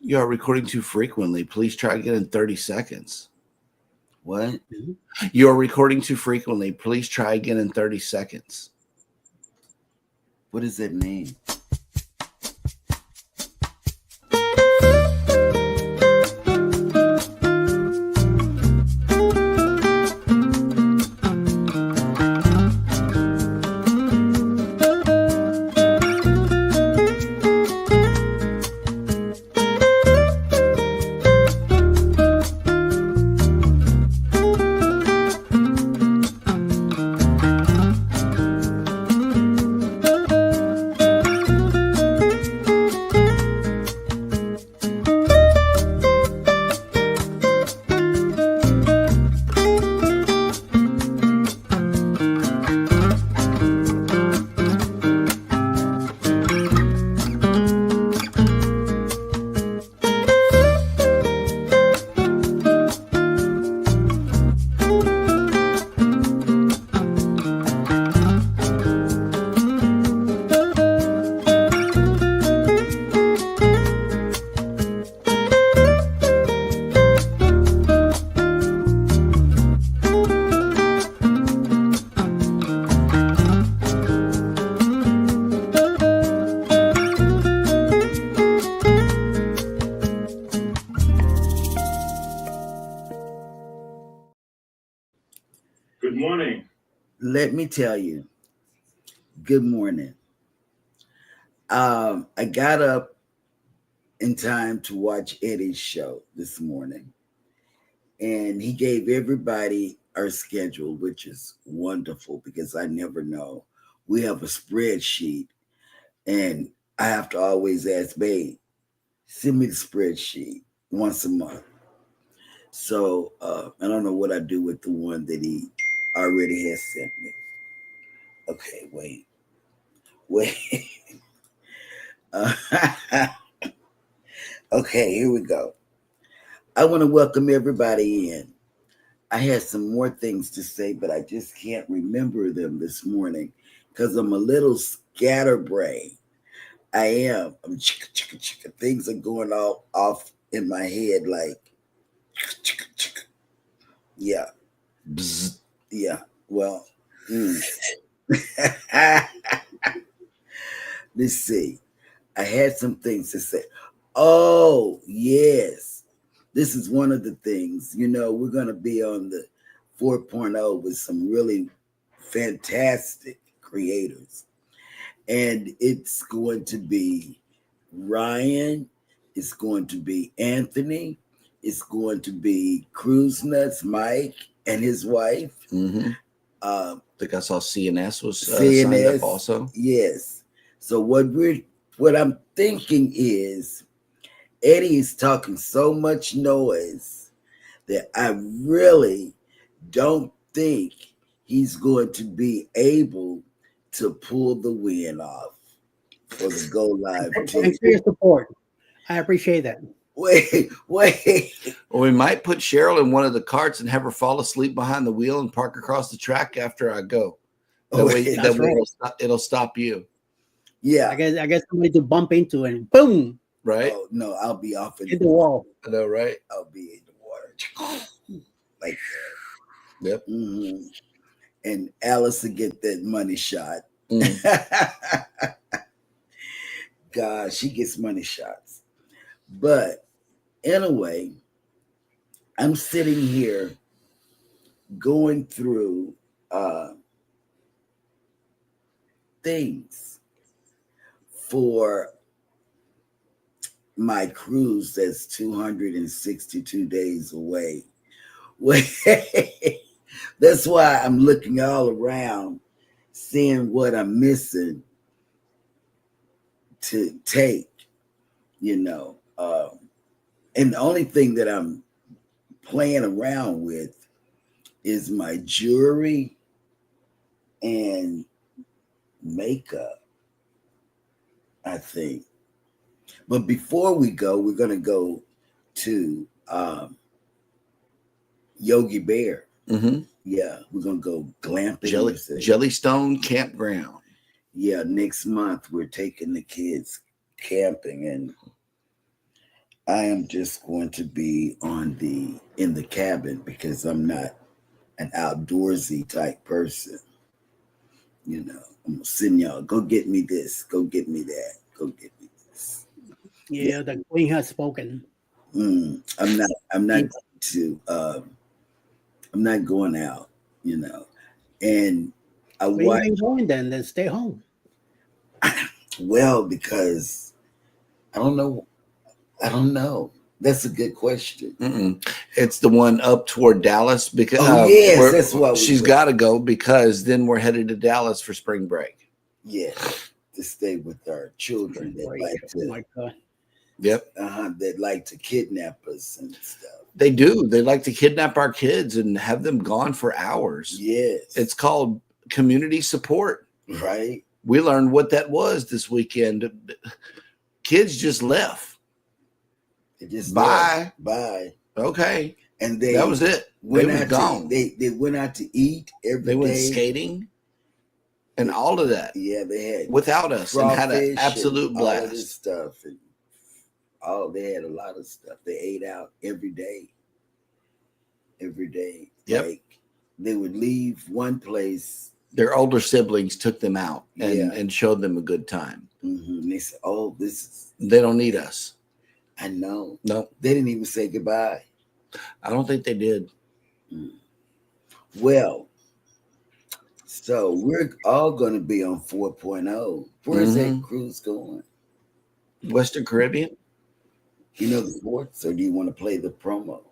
You are recording too frequently. Please try again in 30 seconds. What? You are recording too frequently. Please try again in 30 seconds. What does that mean? Good morning. Let me tell you. Good morning. I got up in time to watch Eddie's show this morning, and he gave everybody our schedule, which is wonderful because I never know. We have a spreadsheet, and I have to always ask, babe, send me the spreadsheet once a month. So I don't know what I do with the one that he already has sent me. Okay, wait. Okay, here we go. I want to welcome everybody in. I had some more things to say, but I just can't remember them this morning because I'm a little scatterbrained. I am. I'm chicka chicka chicka. Things are going all off in my head like chicka chicka. Yeah. Bzz. Yeah. Well, let's see. I had some things to say. Oh, yes. This is one of the things. We're going to be on the 4.0 with some really fantastic creators. And it's going to be Ryan. It's going to be Anthony. It's going to be Cruise Nuts Mike and his wife. Mm-hmm. I think I saw CNS was signed up also. Yes. So what I'm thinking is Eddie is talking so much noise that I really don't think he's going to be able to pull the win off for the Go Live team. Thanks for your support. I appreciate that. Wait. Well, we might put Cheryl in one of the carts and have her fall asleep behind the wheel and park across the track after I go. That way it'll stop you. Yeah. I guess somebody to bump into and boom. Right? Oh, no, I'll be off in the wall. I know, right? I'll be in the water. Like that. Yep. Mm-hmm. And Alice will get that money shot. God, she gets money shots. But anyway, I'm sitting here going through things for my cruise that's 262 days away. That's why I'm looking all around, seeing what I'm missing to take, And the only thing that I'm playing around with is my jewelry and makeup, I think. But before we go, we're going to go to Yogi Bear. Mm-hmm. Yeah, we're going to go glamping. Jellystone Campground. Yeah, next month we're taking the kids camping. And I am just going to be in the cabin because I'm not an outdoorsy type person. You know, I'm gonna send y'all, go get me this, go get me that, go get me this. Yeah, the queen has spoken. I'm not going to I'm not going out, you know. And I Where you watch ain't going then stay home. well because I don't know. I don't know. That's a good question. It's the one up toward Dallas because yes, that's what she's got to go because then we're headed to Dallas for spring break. Yeah, to stay with our children that like to. Oh my God. Yep. That like to kidnap us and stuff. They do. They like to kidnap our kids and have them gone for hours. Yes. It's called community support. Right. We learned what that was this weekend. Kids just left. They just bye. Bye. Okay. And that was it. They were gone. They went out to eat every day. They went skating and all of that. Yeah, they had without us and had an absolute blast. All of this stuff and they had a lot of stuff. They ate out every day. Every day. Yep. Like they would leave one place. Their older siblings took them out and showed them a good time. And they said, "Oh, they don't need us." I know. No, they didn't even say goodbye. I don't think they did. Well, so we're all going to be on 4.0. Where's that cruise going? Western Caribbean. You know the ports, or do you want to play the promo?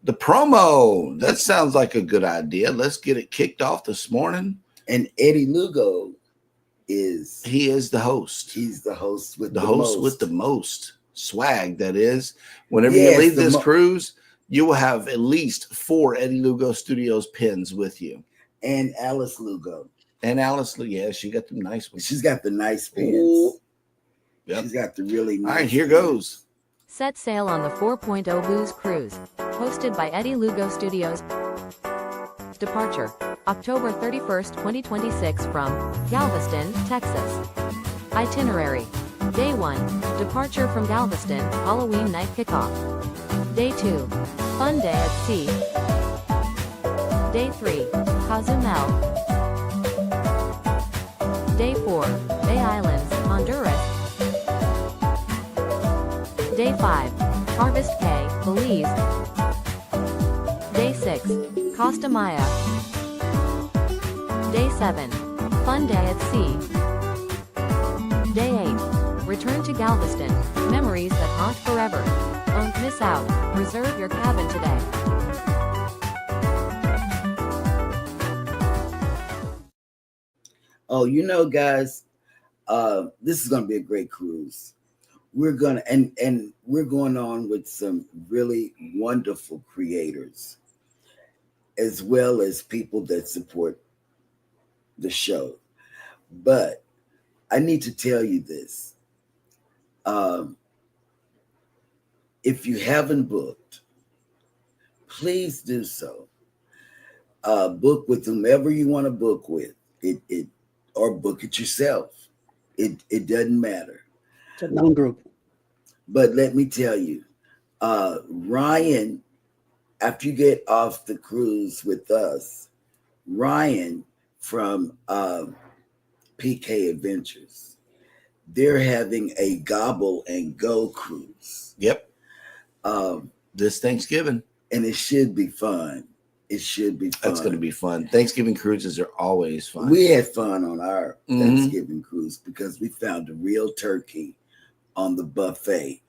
The promo. That sounds like a good idea. Let's get it kicked off this morning. And Eddie Lugo is the host. He's the host with with the most swag. That is, whenever you leave this cruise, you will have at least 4 Eddie Lugo Studios pins with you. And Alice Lugo. Yeah, she got the nice ones. She's got the nice pins. Yep. She's got the really nice. All right, here goes. Set sail on the 4.0 Booze Cruise, hosted by Eddie Lugo Studios. Departure, October 31st, 2026 from Galveston, Texas. Itinerary, Day 1, departure from Galveston, Halloween night kickoff. Day 2, fun day at sea. Day 3, Cozumel. Day 4, Bay Islands, Honduras. Day 5, Harvest Cay, Belize. Day 6, Costa Maya. Day 7, fun day at sea. Day 8, return to Galveston, memories that haunt forever. Don't miss out, reserve your cabin today. Oh, you know, guys, this is going to be a great cruise. We're going to, and we're going on with some really wonderful creators, as well as people that support the show. But I need to tell you this. If you haven't booked, please do so. Book with whomever you want to book with. Or book it yourself. It doesn't matter. It's a known group. But let me tell you, Ryan, after you get off the cruise with us, Ryan from PK Adventures, they're having a gobble and go cruise. Yep. This Thanksgiving. And it should be fun. It should be fun. That's going to be fun. Thanksgiving cruises are always fun. We had fun on our Thanksgiving cruise because we found a real turkey on the buffet.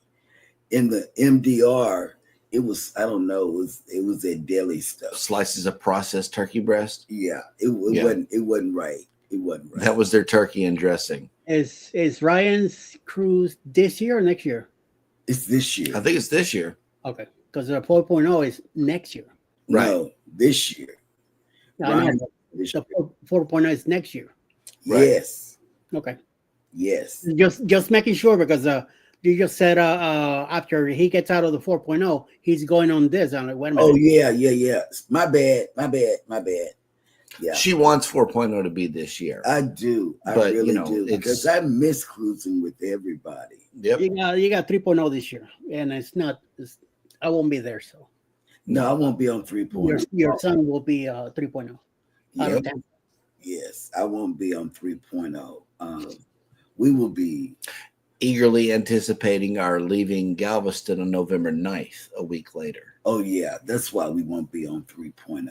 In the MDR, it was, I don't know, it was that deli stuff. Slices of processed turkey breast. Yeah, it wasn't right. It wasn't right. That was their turkey and dressing. Is Ryan's cruise this year or next year? It's this year. I think it's this year. Okay, because the 4.0 is next year. Right. No, this year. The 4.0 is next year. Right. Yes. Okay. Yes. Just making sure because you just said after he gets out of the 4.0, he's going on this. I'm like, wait a minute. Oh yeah. My bad. Yeah. She wants 4.0 to be this year. I do. I But, really you know, do. Because I miss cruising with everybody. Yep. You got 3.0 this year, and I won't be there. So No, I won't be on 3.0. Your son will be 3.0 out Yep. of 10. Yes, I won't be on 3.0. We will be eagerly anticipating our leaving Galveston on November 9th, a week later. Oh, yeah. That's why we won't be on 3.0.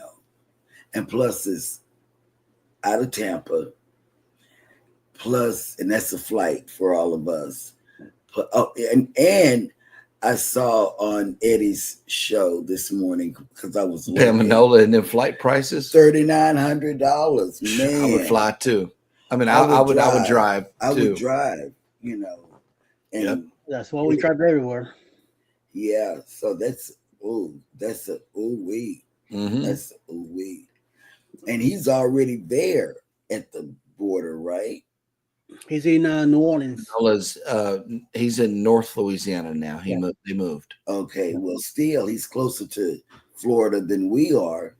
And plus, it's out of Tampa. Plus, and that's a flight for all of us. Oh, and I saw on Eddie's show this morning because I was Pamanola and then flight prices $3,900. Man, I would fly too. I mean, I would drive. I would drive. You know, and Yep. That's why we drive everywhere. Yeah, so that's a ooh-wee. Mm-hmm. That's a ooh-wee. And he's already there at the border, right? He's in New Orleans. He's in North Louisiana now. They moved. Okay, well, still he's closer to Florida than we are.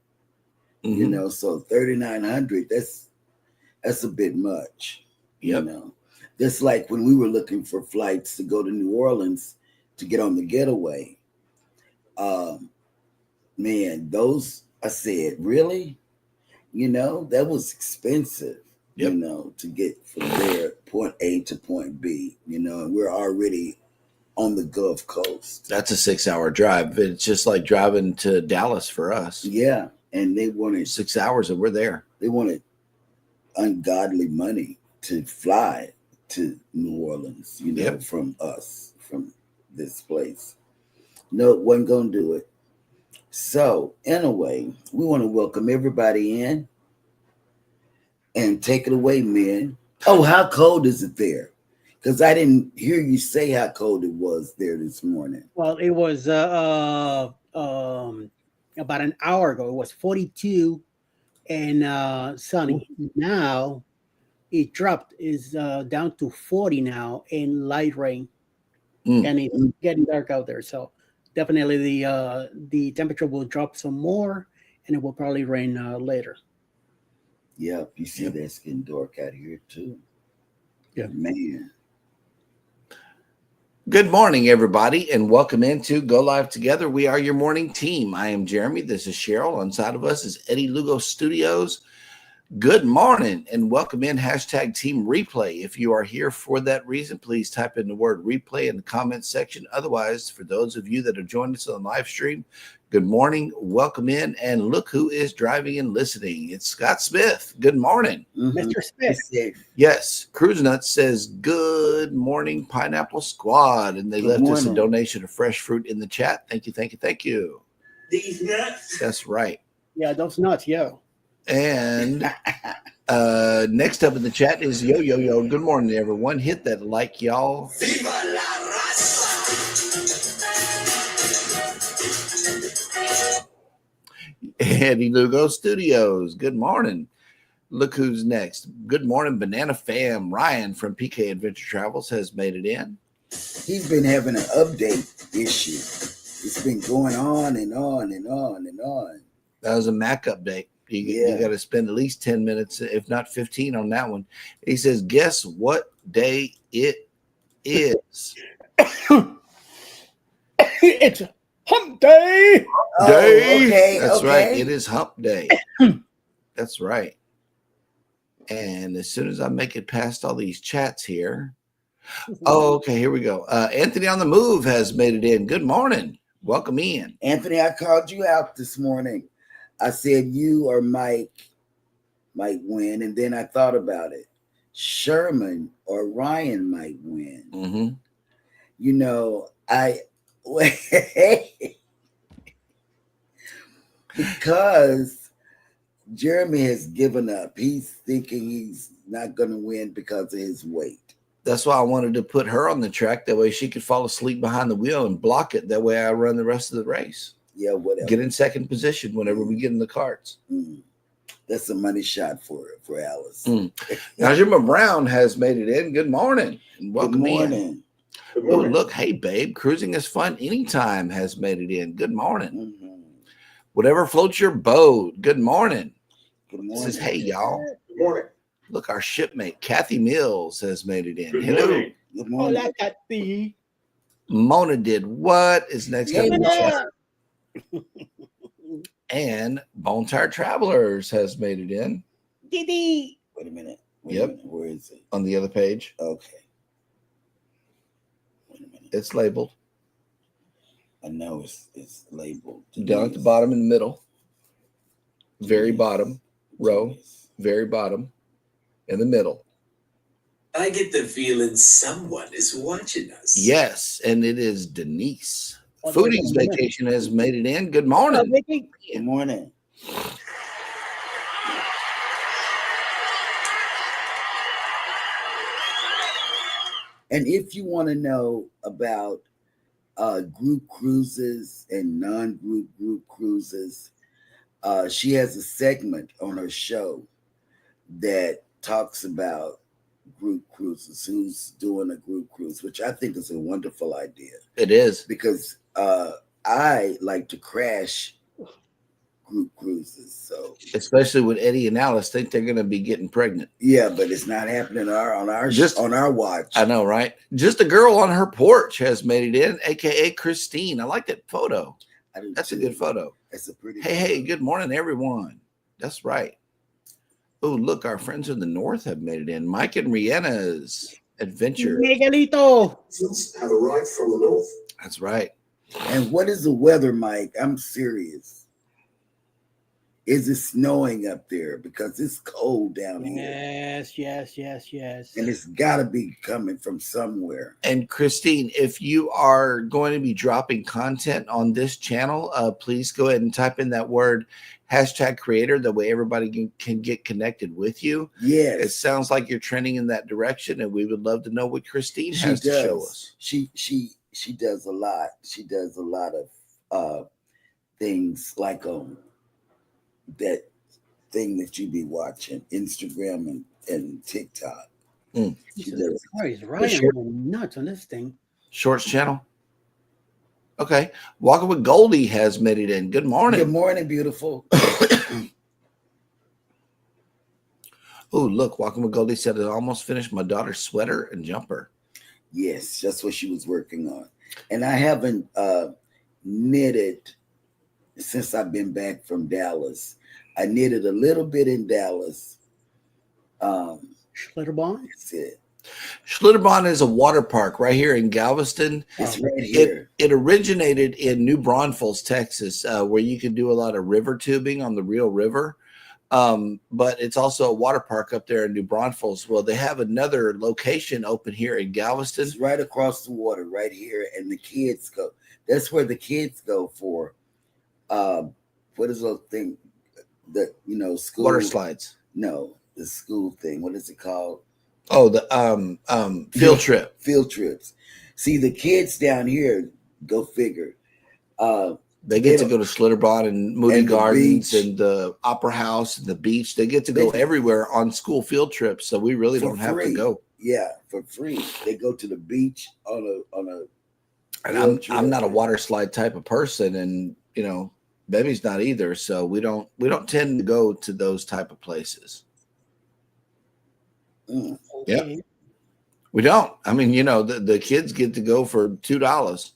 Mm-hmm. You know, so 3,900. That's a bit much. Yep. You know, that's like when we were looking for flights to go to New Orleans to get on the getaway. Man, those I said, really? You know, that was expensive. Yep. You know, to get from there, point A to point B. You know, and we're already on the Gulf Coast. That's a 6-hour drive. It's just like driving to Dallas for us. Yeah, and they wanted 6 hours and we're there. They wanted ungodly money to fly to New Orleans, you know, from us, from this place. No, it wasn't going to do it. So, anyway, we want to welcome everybody in and take it away, men. Oh, how cold is it there? Because I didn't hear you say how cold it was there this morning. Well, it was about an hour ago. It was 42 and sunny. Now it dropped. Is down to 40 now in light rain, and it's getting dark out there. So definitely the temperature will drop some more, and it will probably rain later. Yep, you see that's getting dark out here too. Yeah, man. Good morning, everybody, and welcome into Go Live Together. We are your morning team. I am Jeremy. This is Cheryl. On side of us is Eddie Lugo Studios. Good morning, and welcome in #Team Replay. If you are here for that reason, please type in the word replay in the comments section. Otherwise, for those of you that are joining us on the live stream, good morning, welcome in, and look who is driving and listening. It's Scott Smith. Good morning. Mr. Smith. Yes, Cruise Nuts says, good morning, Pineapple Squad, and they left us a donation of fresh fruit in the chat. Thank you, thank you, thank you. These nuts? That's right. Yeah, those nuts, yeah. And next up in the chat is Yo Yo Yo. Good morning, everyone. Hit that like, y'all. Viva la raza. Eddie Lugo Studios. Good morning. Look who's next. Good morning, Banana Fam. Ryan from PK Adventure Travels has made it in. He's been having an update issue. It's been going on and on and on and on. That was a Mac update. You got to spend at least 10 minutes, if not 15, on that one. He says, guess what day it is? It's hump day. Okay. That's right. It is hump day. That's right. And as soon as I make it past all these chats here. Oh, okay. Here we go. Anthony on the Move has made it in. Good morning. Welcome in. Anthony, I called you out this morning. I said you or Mike might win, and then I thought about it. Sherman or Ryan might win. Mm-hmm. You know, because Jeremy has given up. He's thinking he's not going to win because of his weight. That's why I wanted to put her on the track. That way she could fall asleep behind the wheel and block it. That way I run the rest of the race. Yeah, whatever. Get in second position whenever we get in the carts. That's a money shot for Alice. Now, Jim Brown has made it in. Good morning. And welcome in. Good morning. Oh, look. Hey, babe. Cruising is fun anytime has made it in. Good morning. Whatever floats your boat. Good morning. Good morning. Says, hey, y'all. Good morning. Look, our shipmate, Kathy Mills, has made it in. Hello. morning. Good morning. Hola, Katy. Mona did what is next Hey, up in the Mona. chat. And Bone Tired Travelers has made it in. Didi. Wait a minute. Yep. Where is it? On the other page. Okay. Wait a minute. It's labeled. I know it's labeled. Down at the bottom in the middle. Very bottom row. Very bottom. In the middle. I get the feeling someone is watching us. Yes, and it is Denise. Oh, Foodie's good morning. Vacation has made it in. Good Hola, morning. Vicky. Good morning. And if you want to know about group cruises and non-group group cruises, she has a segment on her show that talks about group cruises, who's doing a group cruise, which I think is a wonderful idea. It is. Because I like to crash group cruises. So Especially when Eddie and Alice think they're going to be getting pregnant. yeah, but it's not happening on our watch. I know, right? Just a girl on her porch has made it in, aka Christine. I like that photo. That's a good photo. It's a pretty. Hey, good morning, everyone. That's right. Oh, look, our friends in the north have made it in. Mike and Rihanna's Adventure. Miguelito. Have arrived from the north. That's right. And what is the weather, Mike? I'm serious. Is it snowing up there? Because it's cold down here. Yes. And it's got to be coming from somewhere. And Christine, if you are going to be dropping content on this channel, please go ahead and type in that word #creator. That way everybody can get connected with you. Yes. It sounds like you're trending in that direction, and we would love to know what Christine has to show us. She does a lot. She does a lot of things like that thing that you be watching, Instagram and TikTok. Mm. She does. He's Ryan nuts on this thing. Shorts channel. Okay. Walking with Goldie has made it in. Good morning. Good morning, beautiful. Oh, look, Walking with Goldie said I almost finished my daughter's sweater and jumper. Yes, that's what she was working on. And I haven't knitted since I've been back from Dallas. I knitted a little bit in Dallas. Schlitterbahn? That's it. Schlitterbahn is a water park right here in Galveston. It's right here. It originated in New Braunfels, Texas, where you can do a lot of river tubing on the Rio River. But it's also a water park up there in New Braunfels. Well, they have another location open here in Galveston. It's right across the water, right here, and the kids go. That's where the kids go for. What is the thing that school Water slides. No, the school thing. What is it called? Oh, the field trip. Field trips. See, the kids down here, go figure. They get to go to Schlitterbahn and Moody and the Gardens beach. and the Opera House and the beach. They get to go everywhere on school field trips, so we really For don't have free. to go. Yeah, for free. They go to the beach on a. And field trip. I'm not a water slide type of person, and Baby's not either. So we don't tend to go to those type of places. Mm. Yeah, we don't. I mean, the kids get to go for $2.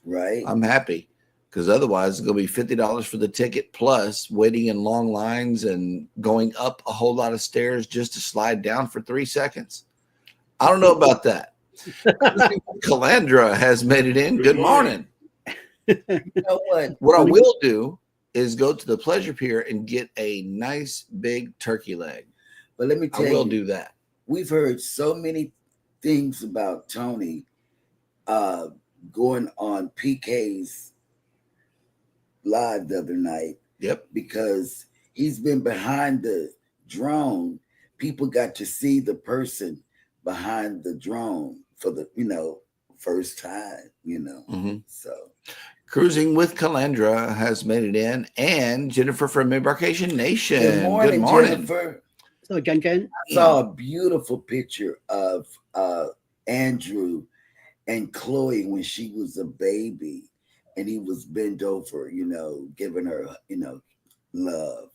Right. I'm happy. Because otherwise, it's going to be $50 for the ticket plus waiting in long lines and going up a whole lot of stairs just to slide down for 3 seconds. I don't know about that. Calandra has made it in. Good morning. You know what? What I will do is go to the Pleasure Pier and get a nice big turkey leg. But let me tell I you, will do that. We've heard so many things about Tony going on PK's live the other night. Yep. Because he's been behind the drone. People got to see the person behind the drone for the first time. Mm-hmm. So Cruising with Calandra has made it in, and Jennifer from Embarkation Nation. good morning, Jennifer. So Jen. I saw a beautiful picture of Andrew and Chloe when she was a baby, and he was bent over, giving her, love.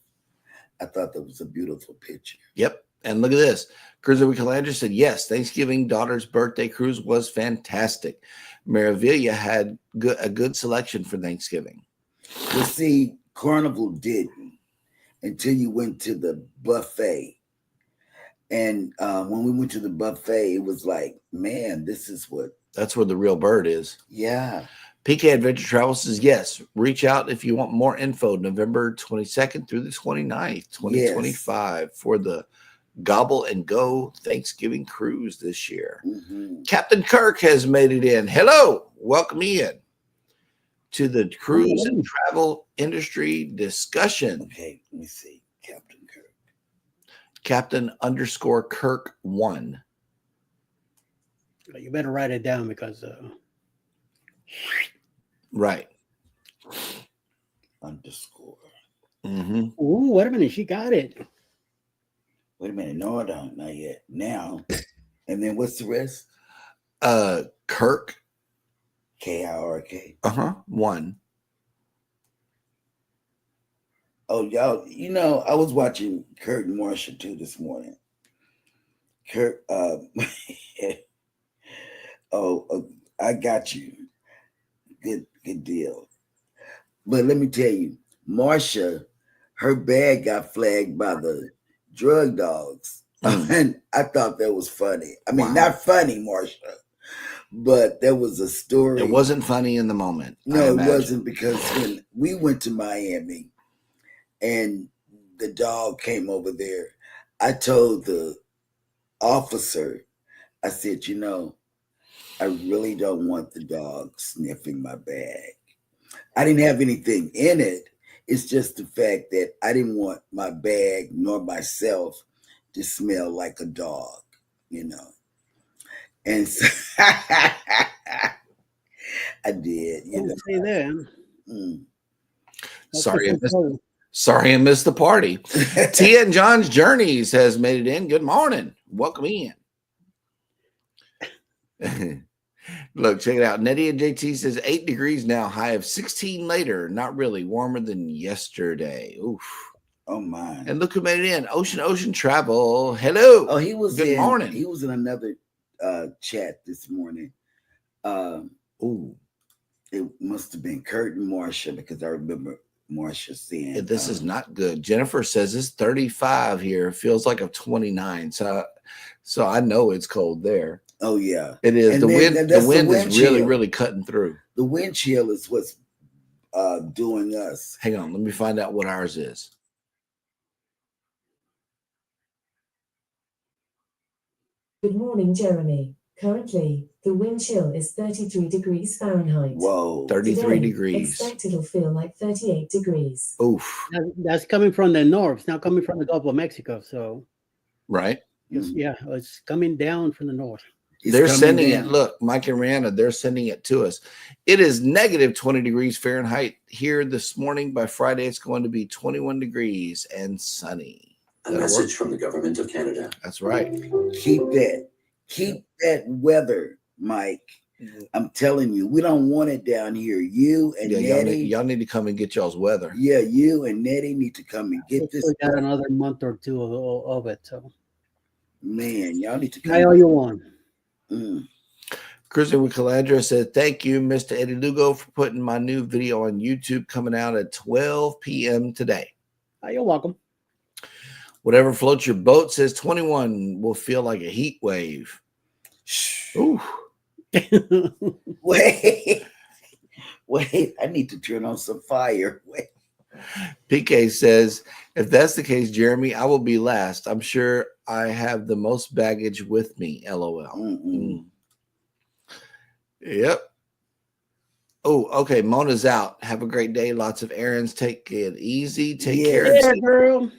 I thought that was a beautiful picture. Yep. And look at this. Cruiser Wickelander said, yes, Thanksgiving daughter's birthday cruise was fantastic. Maravilla had a good selection for Thanksgiving. Well, see, Carnival didn't until you went to the buffet. And when we went to the buffet, it was like, man, that's where the real bird is. Yeah. PK Adventure Travel says, yes, reach out if you want more info. November 22nd through the 29th, 2025 for the Gobble and Go Thanksgiving cruise this year. Mm-hmm. Captain Kirk has made it in. Hello. Welcome in to the cruise and travel industry discussion. Okay, let me see. Captain Kirk. Captain_Kirk 1. You better write it down because right. Underscore. Mm-hmm. Ooh, wait a minute, she got it. Wait a minute, no, I don't, not yet. Now, and then what's the rest? Kirk. Kirk. 1. Oh, y'all, I was watching Kurt and Marsha too this morning. Kurt, I got you. Good deal. But let me tell you, Marsha, her bag got flagged by the drug dogs. And I thought that was funny. I mean, not funny, Marsha, but there was a story. It wasn't funny in the moment. No, it wasn't, because when we went to Miami and the dog came over there, I told the officer, I said, I really don't want the dog sniffing my bag. I didn't have anything in it. It's just the fact that I didn't want my bag nor myself to smell like a dog, And so I did, Say that. Sorry I missed the party. Tia and John's Journeys has made it in. Good morning. Welcome in. Look, check it out. Nettie and JT says 8 degrees now, high of 16 later. Not really, warmer than yesterday. Oof. Oh my. And look who made it in. Ocean Travel. Hello. Oh, he was Good morning. He was in another chat this morning. Ooh. It must have been Kurt and Marsha, because I remember Marsha saying this is not good. Jennifer says it's 35 here. Feels like a 29. So I know it's cold there. Oh yeah, it is. And the then, wind is really, really cutting through. The wind chill is what's doing us. Hang on, let me find out what ours is. Good morning, Jeremy. Currently, the wind chill is 33 degrees Fahrenheit. Whoa, 33 Today, degrees. Expect it'll feel like 38 degrees. Oof. That's coming from the north. It's not coming from the Gulf of Mexico. So, right. Yeah, it's coming down from the north. They're sending it. Look, Mike and Rihanna, they're sending it to us. It is negative 20 degrees Fahrenheit here this morning. By Friday, it's going to be 21 degrees and sunny. A message from the government of Canada. That's right. Keep that weather, Mike. I'm telling you, we don't want it down here. You and Nettie, y'all need to come and get y'all's weather. Yeah, you and Nettie need to come and get this. We got another month or two of it. So, man, y'all need to come. Try all you want. Kristen Wickelander said, thank you, Mr. Eddie Lugo, for putting my new video on YouTube, coming out at 12 p.m. today. You're welcome. Whatever floats your boat says 21 will feel like a heat wave. Ooh. Wait, I need to turn on some fire. Wait. PK says, if that's the case, Jeremy, I will be last. I'm sure I have the most baggage with me. LOL. Yep. Oh, okay. Mona's out. Have a great day. Lots of errands. Take it easy. Take care. Yeah, girl.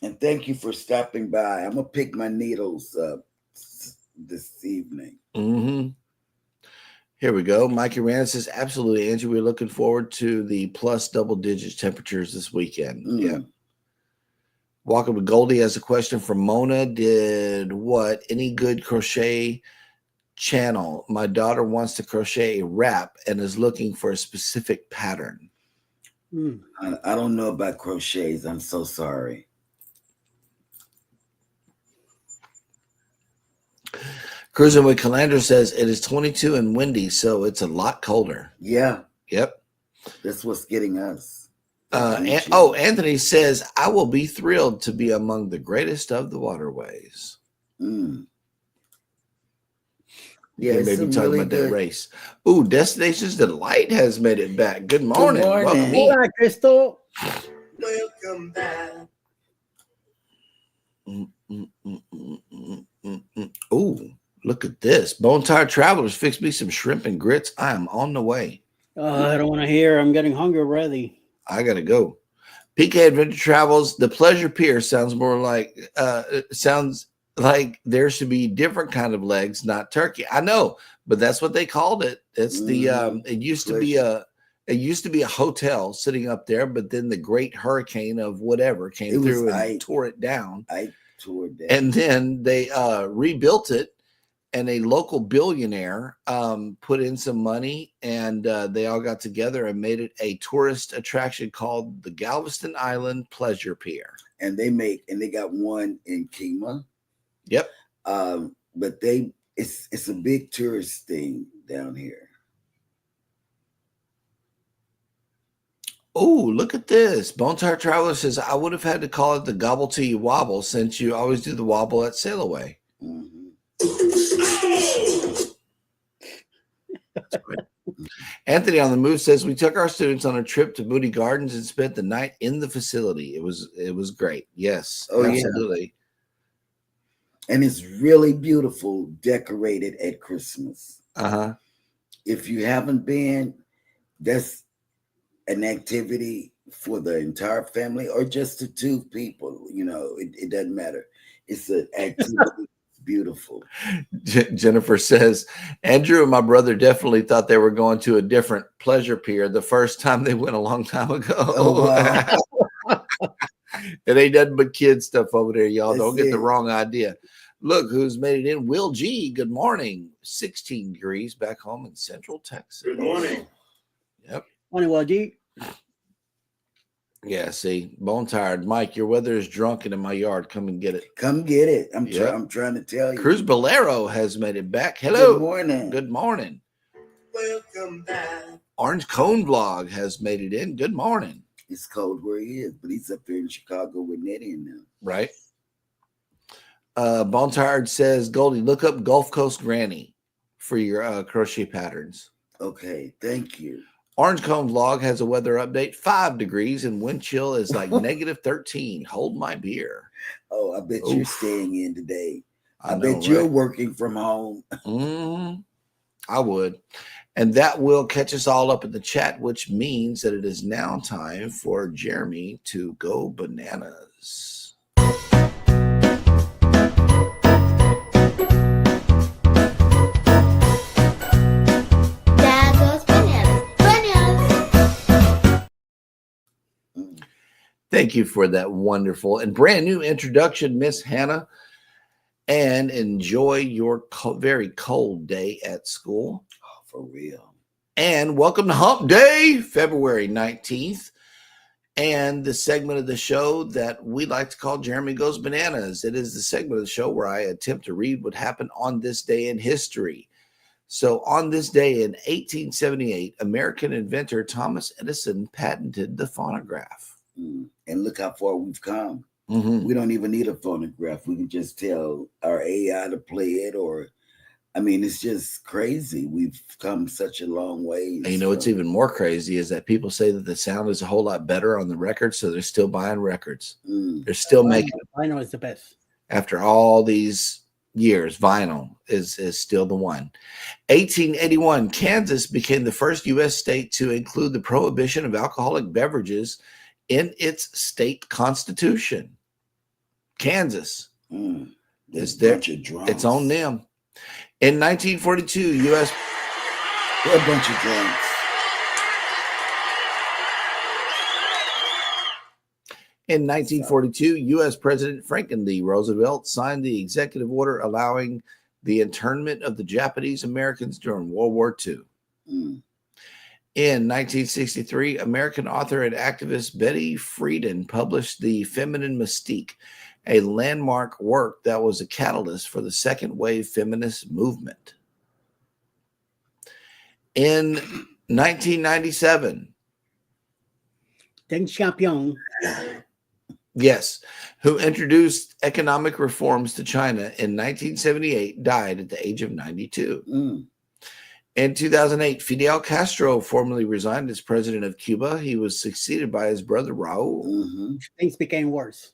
And thank you for stopping by. I'm going to pick my needles up this evening. Here we go. Mikey Rand says, absolutely, Angie. We're looking forward to the plus double digit temperatures this weekend. Yeah. Welcome to Goldie has a question from Mona. Did what? Any good crochet channel? My daughter wants to crochet a wrap and is looking for a specific pattern. Mm. I don't know about crochets. I'm so sorry. Cruising with Calandra says it is 22 and windy, so it's a lot colder. Yeah, Yep. that's what's getting us. Anthony says, I will be thrilled to be among the greatest of the waterways. Mm. Yeah, Yeah, it's maybe some talking really about that good. race. Ooh, Destinations Delight has made it back. Good morning. morning. Welcome in. Hola, Crystal. Welcome back. Ooh, look at this. Bone Tired Travelers fixed me some shrimp and grits. I am on the way. I don't want to hear. I'm getting hungry already. I gotta go. PK Adventure Travels, the Pleasure Pier sounds like there should be different kind of legs, not turkey. I know, but that's what they called it. It's it used to be a hotel sitting up there, but then the great hurricane of whatever came through and tore it down. I toured that. And then they rebuilt it, and a local billionaire put in some money, and they all got together and made it a tourist attraction called the Galveston Island Pleasure Pier. And they got one in Kima. Yep. But it's a big tourist thing down here. Oh, look at this. Bone Tired Traveler says, I would have had to call it the Gobble Till You Wobble, since you always do the wobble at Sail Away. Mm-hmm. Anthony on the Move says, we took our students on a trip to Moody Gardens and spent the night in the facility. It was great. Yes, absolutely. Yeah. And it's really beautiful, decorated at Christmas. Uh-huh. If you haven't been, that's an activity for the entire family or just the two people. It doesn't matter. It's an activity. Beautiful. Jennifer says, Andrew and my brother definitely thought they were going to a different pleasure pier the first time they went a long time ago. Oh, wow. It ain't nothing but kid stuff over there, y'all. That's Don't get it. the wrong idea. Look who's made it in. Will G, good morning. 16 degrees back home in Central Texas. Good morning. Yep. Morning, Walgie. Yeah, see, bone tired. Mike, your weather is drunken in my yard. Come and get it. Come get it. I'm Yep. trying to tell you. Cruz Bolero has made it back. Hello. Good morning. Good morning. Welcome back. Orange Cone Vlog has made it in. Good morning. It's cold where he is, but he's up there in Chicago with Nettie and them. Right. Bone Tired says, Goldie, look up Gulf Coast Granny for your crochet patterns. Okay, thank you. Orange Cone Vlog has a weather update. 5 degrees and wind chill is like negative 13. Hold my beer. Oh, I bet you're staying in today. I know, bet you're right? working from home. I would. And that will catch us all up in the chat, which means that it is now time for Jeremy to go bananas. Dad goes bananas. Bananas. Thank you for that wonderful and brand new introduction, Miss Hannah. And enjoy your very cold day at school. Oh, for real. And welcome to Hump Day, February 19th. And the segment of the show that we like to call Jeremy Goes Bananas. It is the segment of the show where I attempt to read what happened on this day in history. So on this day in 1878, American inventor Thomas Edison patented the phonograph. And look how far we've come. Mm-hmm. We don't even need a phonograph. We can just tell our AI to play it, it's just crazy. We've come such a long way. And what's even more crazy is that people say that the sound is a whole lot better on the record, so they're still buying records. They're still making it. Vinyl is the best. After all these years, vinyl is still the one. 1881, Kansas became the first U.S. state to include the prohibition of alcoholic beverages in its state constitution. Kansas. There's a bunch of drums. It's on them. In 1942, U.S. They're a bunch of drums. In 1942, U.S. President Franklin D. Roosevelt signed the executive order allowing the internment of the Japanese Americans during World War II. In In 1963, American author and activist Betty Friedan published The Feminine Mystique, a landmark work that was a catalyst for the second wave feminist movement. In 1997, Deng Xiaoping, yes, who introduced economic reforms to China in 1978, died at the age of 92. Mm. In 2008, Fidel Castro formally resigned as president of Cuba. He was succeeded by his brother Raul. Mm-hmm. things became worse.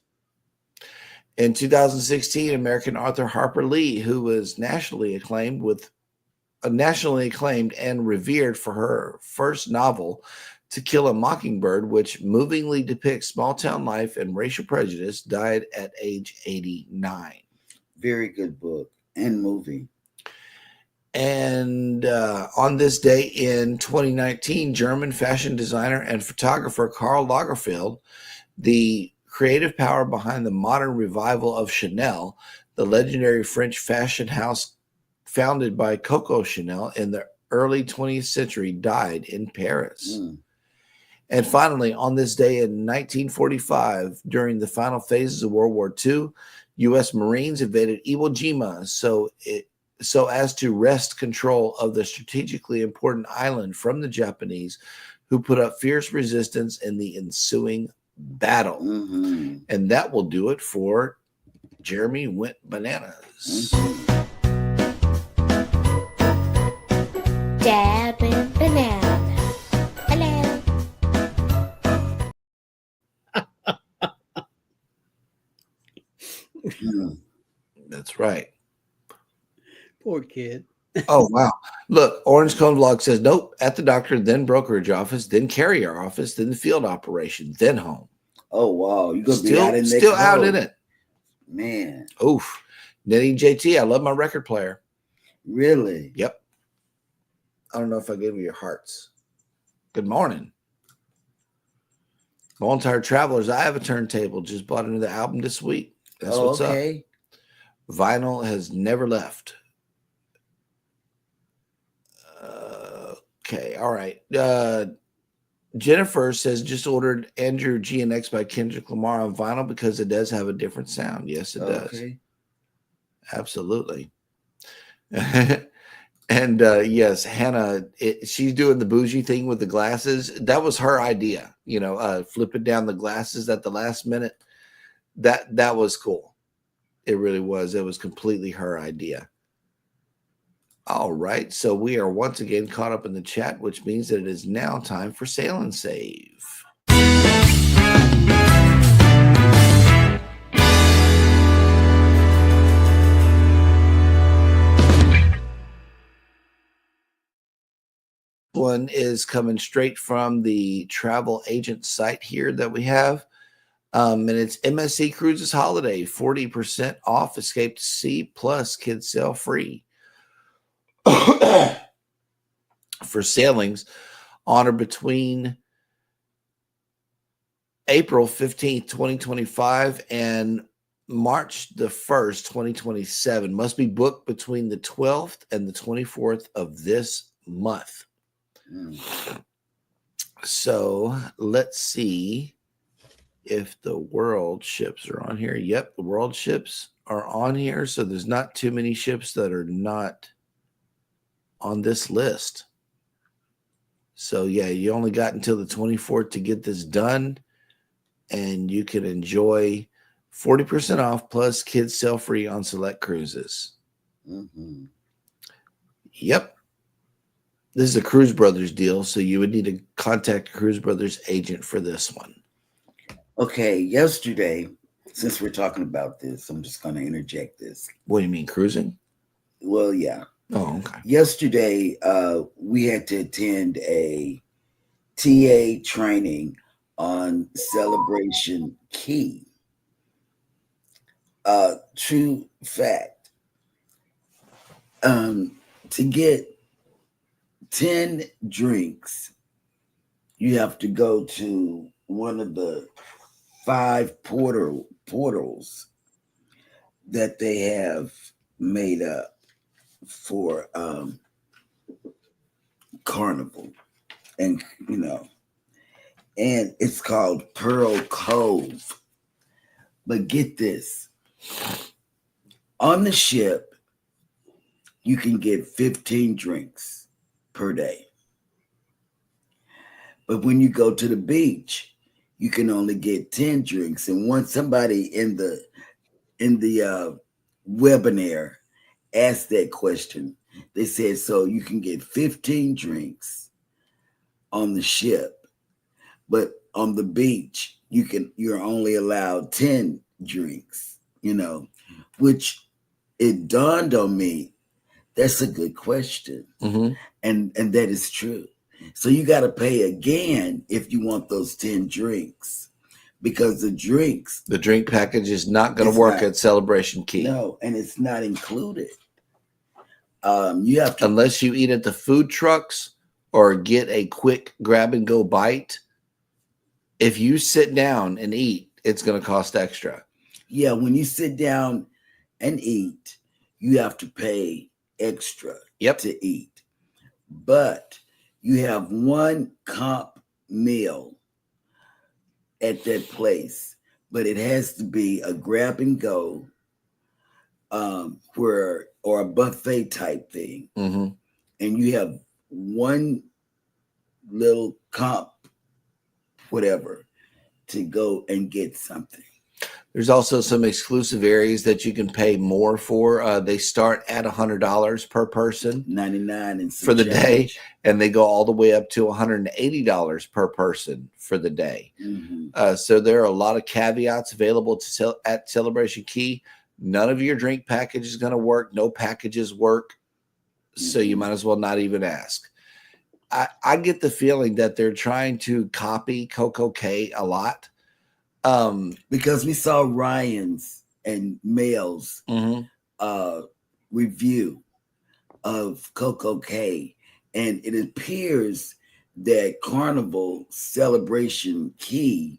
In 2016, American author Harper Lee, who was nationally acclaimed and revered for her first novel, To Kill a Mockingbird, which movingly depicts small-town life and racial prejudice, died at age 89. Very good book and movie. And on this day in 2019, German fashion designer and photographer Karl Lagerfeld, the creative power behind the modern revival of Chanel, the legendary French fashion house founded by Coco Chanel in the early 20th century, died in Paris. Mm. And finally, on this day in 1945, during the final phases of World War II, U.S. Marines invaded Iwo Jima so as to wrest control of the strategically important island from the Japanese, who put up fierce resistance in the ensuing battle. Mm-hmm. And that will do it for Jeremy Went Bananas. Dab and banana. Hello. Mm. That's right. Poor kid. Oh, wow. Look, Orange Cone Vlog says, nope, at the doctor, then brokerage office, then carrier office, then the field operation, then home. Oh, wow. You're going to be out in Still next out road. in it. Man. Oof. Nettie JT, I love my record player. Really? Yep. I don't know if I gave you your hearts. Good morning. Bone Tired Travelers, I have a turntable. Just bought another album this week. That's what's up. Vinyl has never left. Okay, all right. Jennifer says just ordered Andrew G&X by Kendrick Lamar on vinyl because it does have a different sound. Yes, it does. Okay. Absolutely. And yes, Hannah, she's doing the bougie thing with the glasses. That was her idea, flipping down the glasses at the last minute. That was cool. It really was. It was completely her idea. All right. So we are once again caught up in the chat, which means that it is now time for Sail and Save. One is coming straight from the travel agent site here that we have. And it's MSC Cruises Holiday, 40% off, Escape to Sea, plus kids sail free. For sailings on or between April 15th, 2025 and March the 1st, 2027. Must be booked between the 12th and the 24th of this month. So let's see if the world ships are on here. Yep, the world ships are on here. So there's not too many ships that are not on this list. So yeah, you only got until the 24th to get this done, and you can enjoy 40% off plus kids sail free on select cruises. Mm-hmm. Yep. This is a Cruise Brothers deal, so you would need to contact a Cruise Brothers agent for this one. Okay, yesterday, since we're talking about this, I'm just going to interject this. What do you mean, cruising? Well, yeah. Oh, okay. Yesterday, we had to attend a TA training on Celebration Key. True fact. To get 10 drinks, you have to go to one of the 5 portals that they have made up for Carnival. and and it's called Pearl Cove. But get this, on the ship, you can get 15 drinks per day. But when you go to the beach, you can only get 10 drinks. And once somebody in the webinar asked that question, they said, so you can get 15 drinks on the ship, but on the beach, you're only allowed 10 drinks, which it dawned on me. That's a good question. Mm-hmm. And that is true. So you got to pay again if you want those 10 drinks, because the drink package is not going to work at Celebration Key. No, and it's not included. You have to, unless you eat at the food trucks or get a quick grab and go bite. If you sit down and eat, it's going to cost extra. Yeah, when you sit down and eat, you have to pay extra to eat. But you have one comp meal at that place, but it has to be a grab and go or a buffet type thing. Mm-hmm. And you have one little comp, whatever, to go and get something. There's also some exclusive areas that you can pay more for. They start at $100 per person, $99 and for the day, and they go all the way up to $180 per person for the day. Mm-hmm. So there are a lot of caveats available at Celebration Key. None of your drink package is going to work. No packages work. So you might as well not even ask. I get the feeling that they're trying to copy Coco Cay a lot. Because we saw Ryan's and Mel's review of Coco Cay, and it appears that Carnival Celebration Key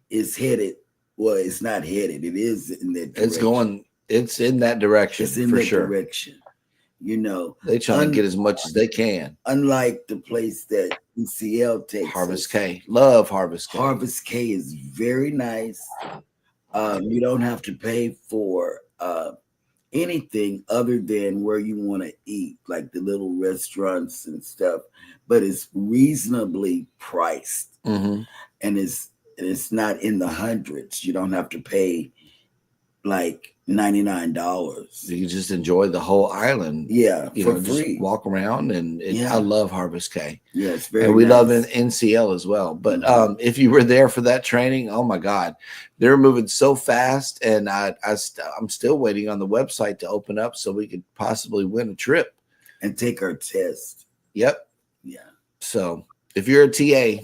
is headed. Well, it's not headed. It is in that direction. It's in that direction. It's in for that sure. direction. They try to get as much as they can. Unlike the place that UCL takes Harvest us. Cay. Love Harvest Cay. Harvest Cay is very nice. You don't have to pay for anything other than where you want to eat, like the little restaurants and stuff, but it's reasonably priced. Mm-hmm. And it's not in the hundreds. You don't have to pay like $99. You can just enjoy the whole island. Yeah, for just free. walk around, and I love Harvest Cay. Yeah, it's very and we nice. love NCL as well. But if you were there for that training, oh my God, they're moving so fast, and I'm still waiting on the website to open up so we could possibly win a trip and take our test. Yep. Yeah. So if you're a TA,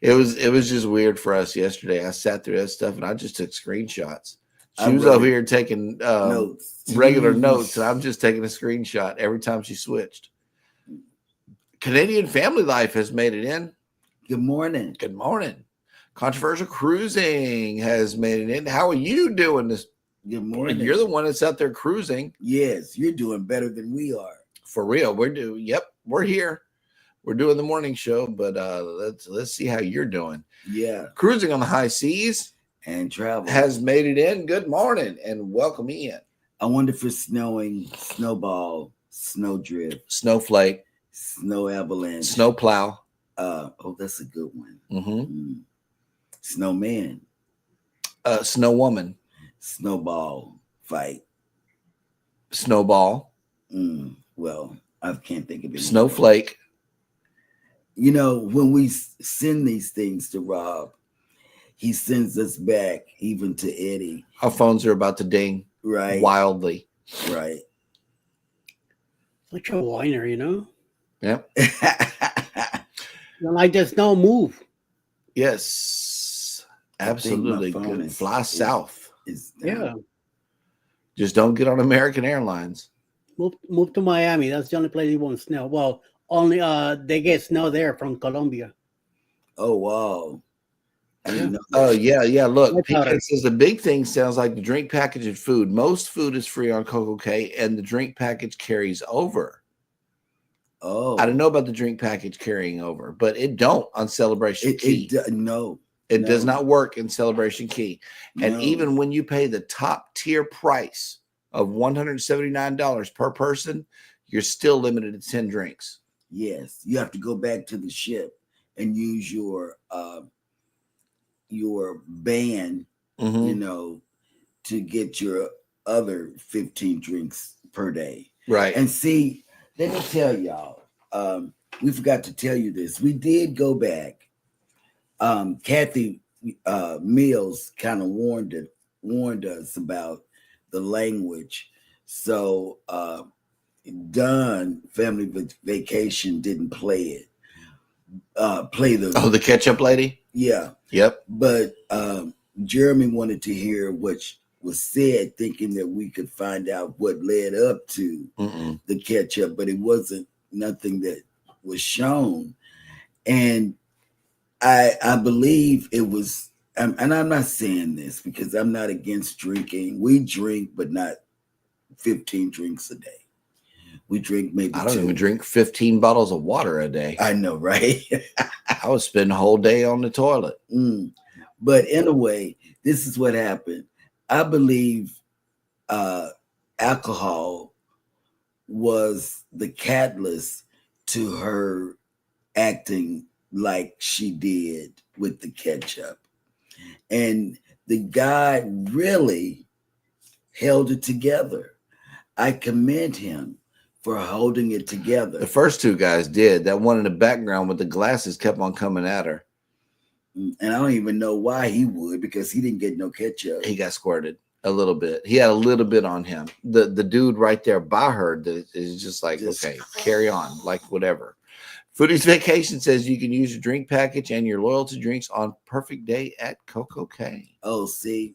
it was just weird for us yesterday. I sat through that stuff and I just took screenshots. She was over here taking notes, regular notes, and I'm just taking a screenshot every time she switched. Canadian Family Life has made it in. Good morning. Good morning. Controversial Cruising has made it in. How are you doing this? Good morning. You're the one that's out there cruising. Yes, you're doing better than we are. For real. We're here. We're doing the morning show, but let's see how you're doing. Yeah. Cruising on the High Seas and Travel has made it in. Good morning and welcome in. I wonder if it's snowing, snowball, snowdrift, snowflake, snow avalanche, snowplow. That's a good one. Mm-hmm. Snowman, snow woman, snowball fight, snowball. Well, I can't think of it. Snowflake. When we send these things to Rob, he sends us back even to Eddie. Our phones are about to ding. Right. Wildly. Right. Such a whiner, Yep. Like there's no move. Yes. Absolutely. Good. Fly south. Yeah. Just don't get on American Airlines. Move to Miami. That's the only place you won't snow. Well, only they get snow there from Colombia. Oh wow. Oh yeah. Look, PK says the big thing sounds like the drink package and food. Most food is free on Coco Cay, and the drink package carries over. Oh, I don't know about the drink package carrying over, but it don't on Celebration Key. No. It does not work in Celebration Key. And No. even when you pay the top tier price of $179 per person, you're still limited to 10 drinks. Yes, you have to go back to the ship and use your band, to get your other 15 drinks per day. Right. And see, let me tell y'all, we forgot to tell you this. We did go back. Kathy Mills kind of warned us about the language. So Don Family Vacation didn't play it. The ketchup lady? Yeah. Yep. But Jeremy wanted to hear what was said, thinking that we could find out what led up to the ketchup, but it wasn't nothing that was shown. And I believe it was, and I'm not saying this because I'm not against drinking. We drink, but not 15 drinks a day. We drink maybe I don't 2. even drink 15 bottles of water a day. I know, right? I would spend a whole day on the toilet. But anyway, this is what happened. I believe alcohol was the catalyst to her acting like she did with the ketchup. And the guy really held it together. I commend him for holding it together. The first two guys did. That one in the background with the glasses kept on coming at her. And I don't even know why he would, because he didn't get no ketchup. He got squirted a little bit. He had a little bit on him. The dude right there by her is just like, okay, carry on, like whatever. Foodie's Vacation says you can use your drink package and your loyalty drinks on Perfect Day at Coco Cay. Oh, see,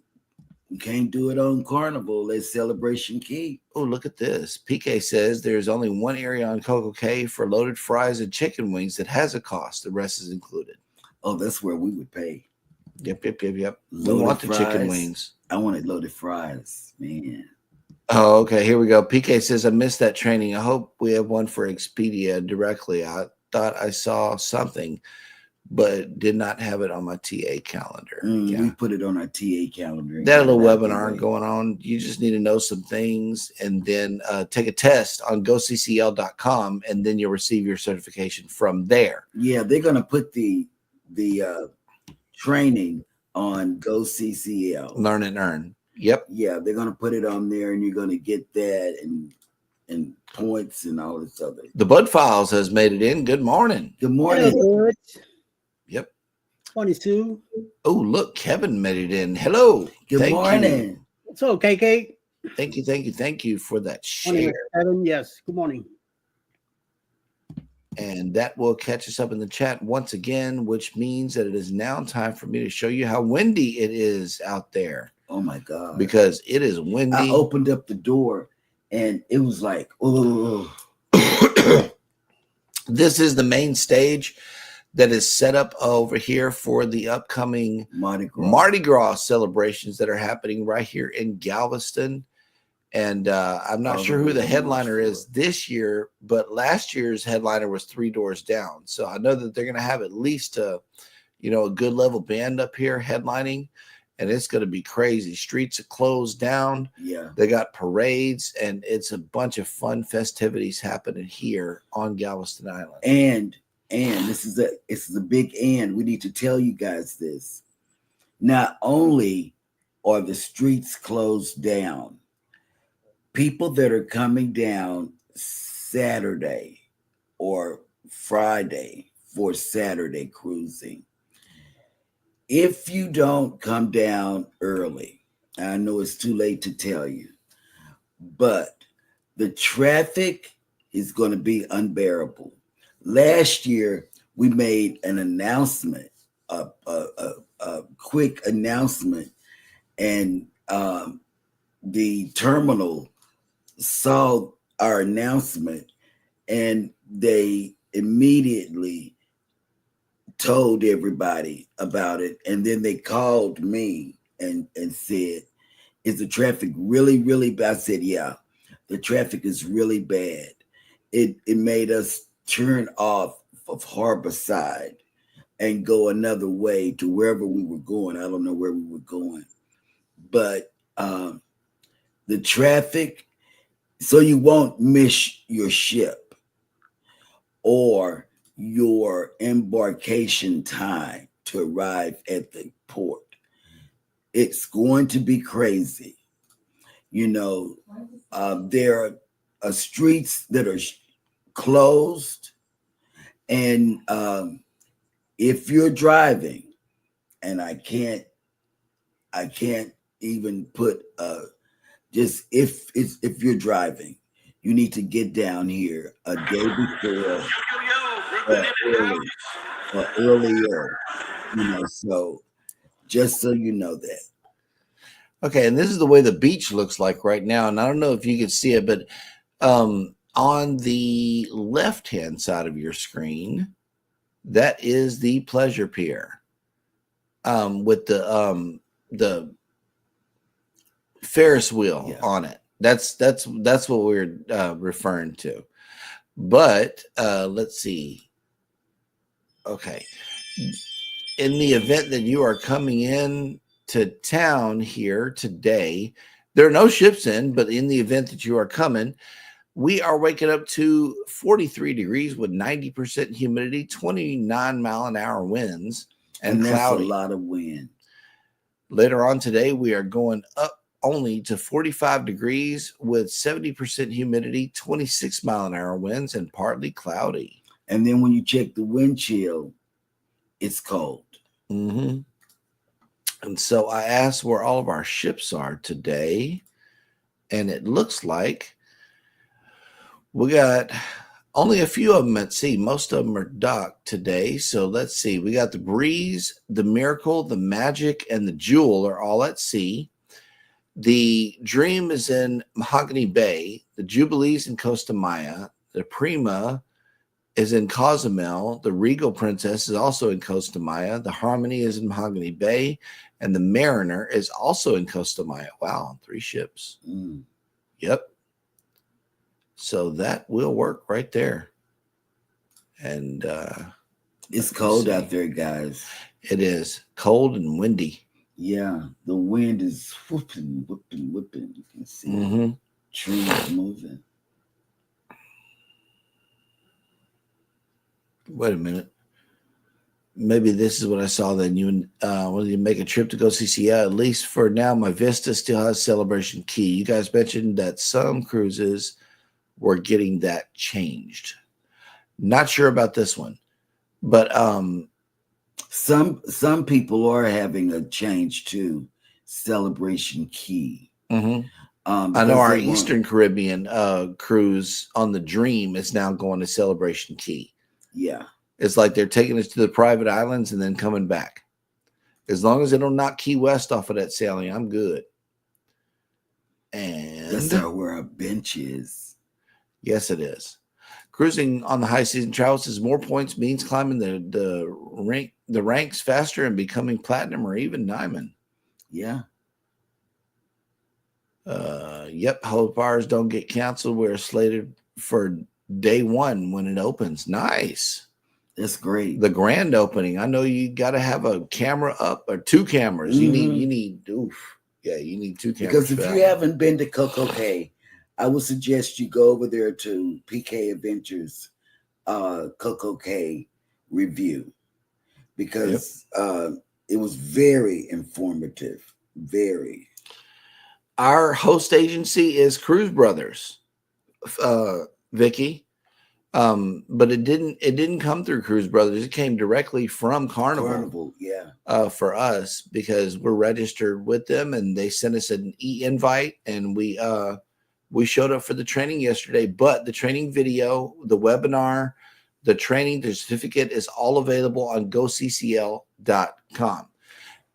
you can't do it on Carnival at Celebration Key. Oh, look at this. PK says there's only one area on Coco Cay for loaded fries and chicken wings that has a cost. The rest is included. Oh, that's where we would pay. Yep. We Loaded want the fries. chicken wings. I wanted loaded fries, man. Oh, okay. Here we go. PK says, I missed that training. I hope we have one for Expedia directly. I thought I saw something, but did not have it on my TA calendar. We put it on our TA calendar. That little webinar going on. You just need to know some things and then take a test on goccl.com, and then you'll receive your certification from there. Yeah, they're going to put the training on GoCCL. Learn and earn. Yep. Yeah, they're going to put it on there, and you're going to get that and points and all this other. The Bud Files has made it in. Good morning. Good morning. Hello, Yep. 22. Oh, look, Kevin made it in. Hello. Good morning. So, KK. Thank you for that Morning, share. Kevin. Yes. Good morning. And that will catch us up in the chat once again, which means that it is now time for me to show you how windy it is out there. Oh my God. Because it is windy. I opened up the door and it was like, oh. This is the main stage that is set up over here for the upcoming Mardi Gras celebrations that are happening right here in Galveston. And I'm not sure who the headliner is this year, but last year's headliner was Three Doors Down. So I know that they're going to have at least a good level band up here headlining, and it's going to be crazy. Streets are closed down. Yeah. They got parades, and it's a bunch of fun festivities happening here on Galveston Island. And this is a big and. We need to tell you guys this. Not only are the streets closed down, people that are coming down Saturday or Friday for Saturday cruising, if you don't come down early, I know it's too late to tell you, but the traffic is going to be unbearable. Last year, we made an announcement, a quick announcement, and the terminal saw our announcement, and they immediately told everybody about it. And then they called me and said, is the traffic really, really bad? I said, yeah, the traffic is really bad. It made us turn off of Harborside and go another way to wherever we were going. I don't know where we were going, but the traffic, so you won't miss your ship or your embarkation time to arrive at the port. It's going to be crazy. You know, there are streets that are closed, and if you're driving, and I can't even put just if you're driving, you need to get down here a day before or earlier, you know. So just so you know that. Okay, and this is the way the beach looks like right now. And I don't know if you can see it, but on the left-hand side of your screen, that is the pleasure pier with the Ferris wheel on it. That's what we're referring to. But let's see. Okay. In the event that you are coming in to town here today, there are no ships in, but in the event that you are coming, we are waking up to 43 degrees with 90% humidity, 29 mile an hour winds, and that's cloudy. A lot of wind. Later on today, we are going up only to 45 degrees with 70% humidity, 26 mile an hour winds, and partly cloudy. And then when you check the wind chill, it's cold. Mm-hmm. And so I asked where all of our ships are today, and it looks like we got only a few of them at sea. Most of them are docked today. So let's see. We got the Breeze, the Miracle, the Magic, and the Jewel are all at sea. The Dream is in Mahogany Bay. The Jubilee's in Costa Maya. The Prima is in Cozumel. The Regal Princess is also in Costa Maya. The Harmony is in Mahogany Bay. And the Mariner is also in Costa Maya. Wow, 3 ships. Yep. So that will work right there. And it's cold out there, guys. It is cold and windy. Yeah, the wind is whooping. You can see trees moving. Wait a minute. Maybe this is what I saw then. You when you make a trip to go see, at least for now, my Vista still has Celebration Key. You guys mentioned that some cruises were getting that changed. Not sure about this one, but some people are having a change to Celebration Key. I know our Eastern Caribbean cruise on the Dream is now going to Celebration Key. Yeah. It's like they're taking us to the private islands and then coming back. As long as they don't knock Key West off of that sailing, I'm good. And that's where our bench is. Yes, it is. Cruising on the high season travels is more points means climbing the ranks faster and becoming platinum or even diamond. Yeah. Yep. Hope bars don't get canceled. We're slated for day 1 when it opens. Nice. That's great. The grand opening. I know you got to have a camera up or 2 cameras. You need 2 cameras. Because if you haven't been to Coco Cay, I would suggest you go over there to PK Adventures Coco Cay review, because it was very informative. Very. Our host agency is Cruise Brothers, Vicky. But it didn't come through Cruise Brothers. It came directly from Carnival. For us, because we're registered with them, and they sent us an e-invite, and we showed up for the training yesterday. But the training video, the webinar, the training, the certificate is all available on goccl.com.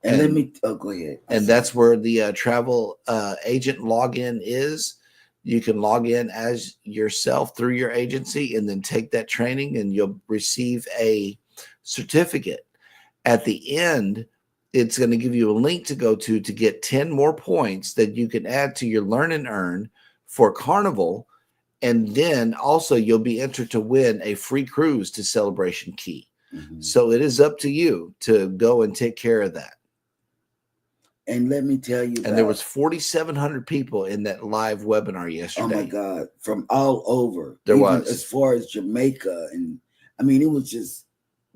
And let me go ahead. And that's where the travel agent login is. You can log in as yourself through your agency and then take that training, and you'll receive a certificate. At the end, it's going to give you a link to go to get 10 more points that you can add to your Learn and Earn for Carnival. And then also you'll be entered to win a free cruise to Celebration Key. Mhm. So it is up to you to go and take care of that. And let me tell you, And there was 4,700 people in that live webinar yesterday. oh my God, from all over. There even was. as far as Jamaica, and I mean, it was just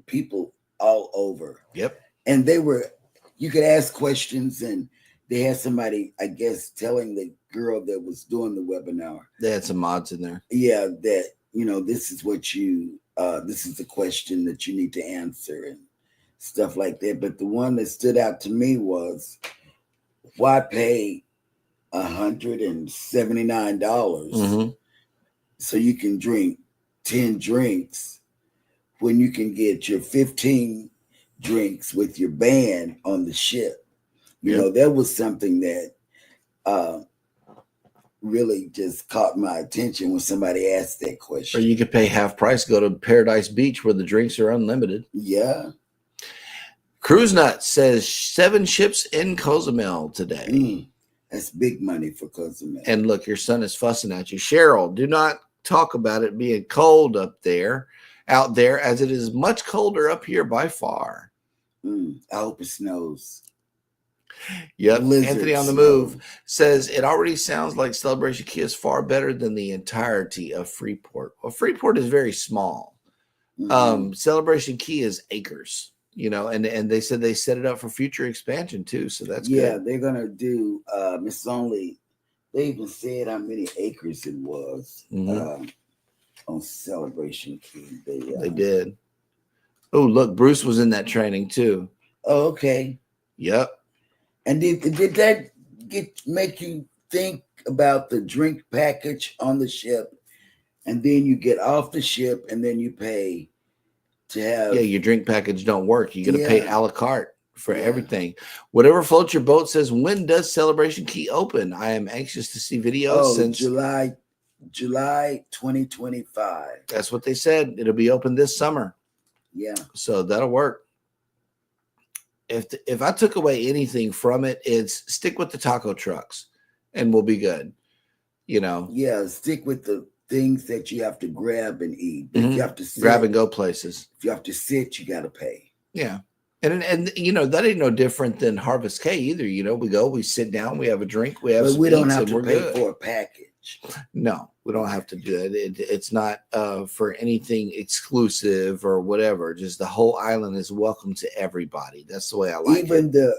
people all over. Yep. And you could ask questions, and they had somebody, I guess, telling the girl that was doing the webinar. They had some mods in there. Yeah, that, this is what this is the question that you need to answer and stuff like that. But the one that stood out to me was, why pay $179 so you can drink 10 drinks when you can get your 15 drinks with your band on the ship? That was something that really just caught my attention when somebody asked that question. Or you could pay half price, go to Paradise Beach where the drinks are unlimited. Yeah. Cruise Nut says 7 ships in Cozumel today. That's big money for Cozumel. And look, your son is fussing at you. Cheryl, do not talk about it being cold out there, as it is much colder up here by far. I hope it snows. Yep. Blizzard Anthony on the snow. Move says it already sounds like Celebration Key is far better than the entirety of Freeport. Well, Freeport is very small. Celebration Key is acres, and they said they set it up for future expansion too. So that's good. Yeah, they're gonna do they even said how many acres it was on Celebration Key. They did. Oh, look, Bruce was in that training too. Oh, okay. Yep. And did that make you think about the drink package on the ship? And then you get off the ship and then you pay to have... Yeah, your drink package don't work. You got to pay a la carte for everything. Whatever floats your boat says, when does Celebration Key open? I am anxious to see videos since July 2025. That's what they said. It'll be open this summer. Yeah. So that'll work. If I took away anything from it, it's stick with the taco trucks and we'll be good. Yeah, stick with the things that you have to grab and eat. If you have to sit, grab and go places. If you have to sit, you got to pay. Yeah. And that ain't no different than Harvest K either. We go, we sit down, we have a drink, we have but some we don't eats, have to pay good. for a package. No, we don't have to do that. It's not for anything exclusive or whatever. Just the whole island is welcome to everybody. That's the way I like it. Even the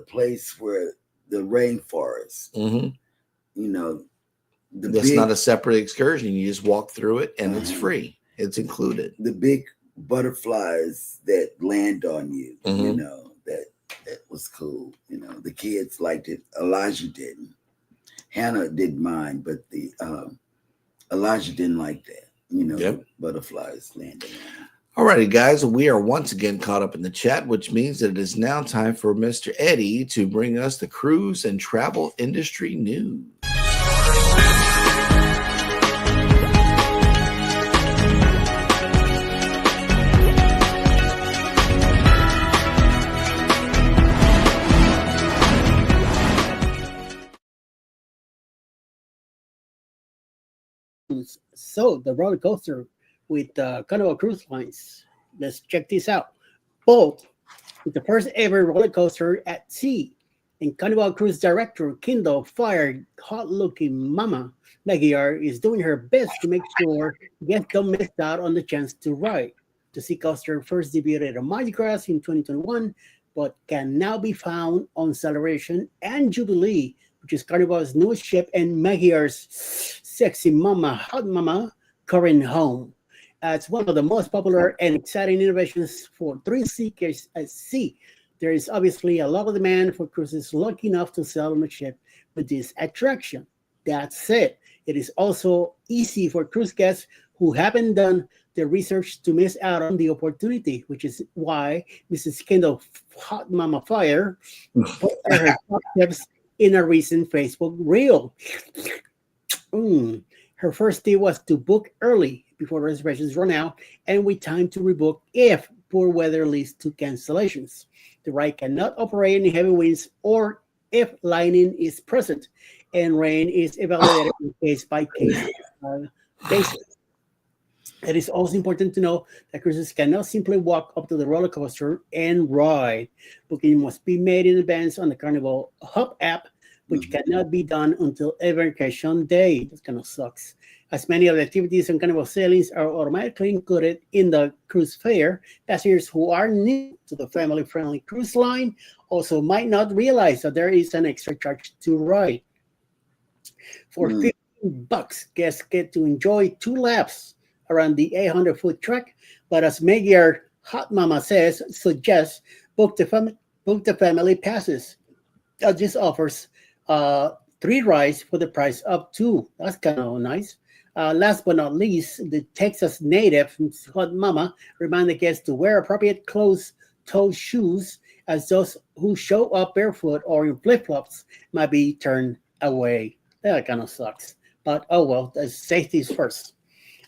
place where the rainforest, that's not a separate excursion. You just walk through it and it's free. It's included. The big butterflies that land on you, that was cool. The kids liked it. Elijah didn't. Hannah didn't mind, but the Elijah didn't like that. Butterflies landing on him. All righty, guys. We are once again caught up in the chat, which means that it is now time for Mr. Eddie to bring us the cruise and travel industry news. So the roller coaster with Carnival Cruise Lines. Let's check this out. Bolt is the first ever roller coaster at sea. And Carnival Cruise director Kindle fired hot-looking Mama Magyar is doing her best to make sure guests don't miss out on the chance to ride. The sea coaster first debuted at Mardi Gras in 2021, but can now be found on Celebration and Jubilee, which is Carnival's newest ship and Magyar's sexy mama, hot mama, current home. It's one of the most popular and exciting innovations for thrill seekers at sea. There is obviously a lot of demand for cruises lucky enough to sail on a ship with this attraction. That said, it is also easy for cruise guests who haven't done their research to miss out on the opportunity, which is why Mrs. Kendall Hot Mama Fire put her top tips in a recent Facebook reel. Her first tip was to book early before reservations run out and with time to rebook if poor weather leads to cancellations. The ride cannot operate in heavy winds or if lightning is present, and rain is evaluated case by case basis. It is also important to know that cruises cannot simply walk up to the roller coaster and ride. Booking must be made in advance on the Carnival Hub app, which cannot be done until embarkation day. That kind of sucks. As many of the activities on Carnival sailings are automatically included in the cruise fare, passengers who are new to the family-friendly cruise line also might not realize that there is an extra charge to ride. For $15, guests get to enjoy 2 laps around the 800-foot track, but as Magyar Hot Mama suggests, book the family passes. This offers 3 rides for the price of 2. That's kind of nice. Last but not least, the Texas native Hot Mama reminded guests to wear appropriate closed-toe shoes, as those who show up barefoot or in flip-flops might be turned away. That kind of sucks. But oh well, the safety is first.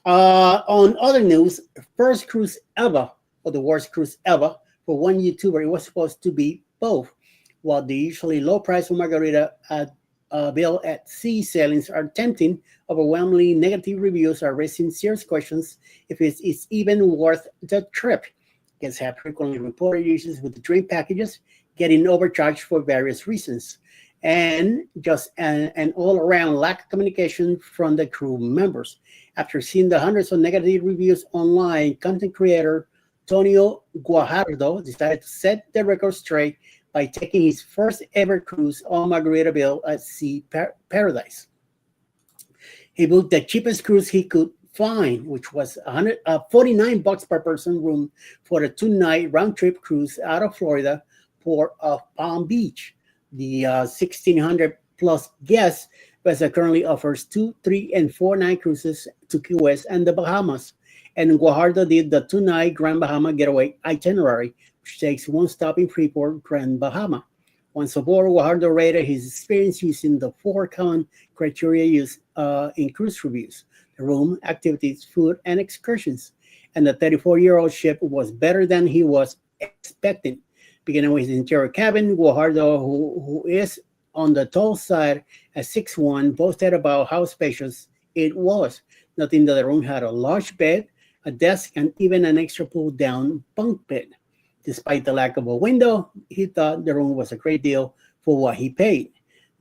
On other news, first cruise ever, or the worst cruise ever, for one YouTuber, it was supposed to be both. While the usually low price for margarita bill at sea sailings are tempting, overwhelmingly negative reviews are raising serious questions if it's even worth the trip. Guests have frequently reported issues with the drink packages, getting overcharged for various reasons, and just an all-around lack of communication from the crew members. After seeing the hundreds of negative reviews online, content creator Tonio Guajardo decided to set the record straight by taking his first ever cruise on Margaritaville at Sea Paradise. He booked the cheapest cruise he could find, which was $49 per person room for a 2-night round-trip cruise out of Florida, port of Palm Beach. The 1,600 plus guests vessel currently offers 2, 3, and 4-night cruises to Key West and the Bahamas. And Guajardo did the 2-night Grand Bahama getaway itinerary, which takes one stop in Freeport, Grand Bahama. Once aboard, Guajardo rated his experience using the 4 common criteria used in cruise reviews: the room, activities, food, and excursions. And the 34-year-old ship was better than he was expecting. Beginning with his interior cabin, Guajardo, who is on the tall side at 6'1", boasted about how spacious it was, noting that the room had a large bed, a desk, and even an extra pull-down bunk bed. Despite the lack of a window, he thought the room was a great deal for what he paid.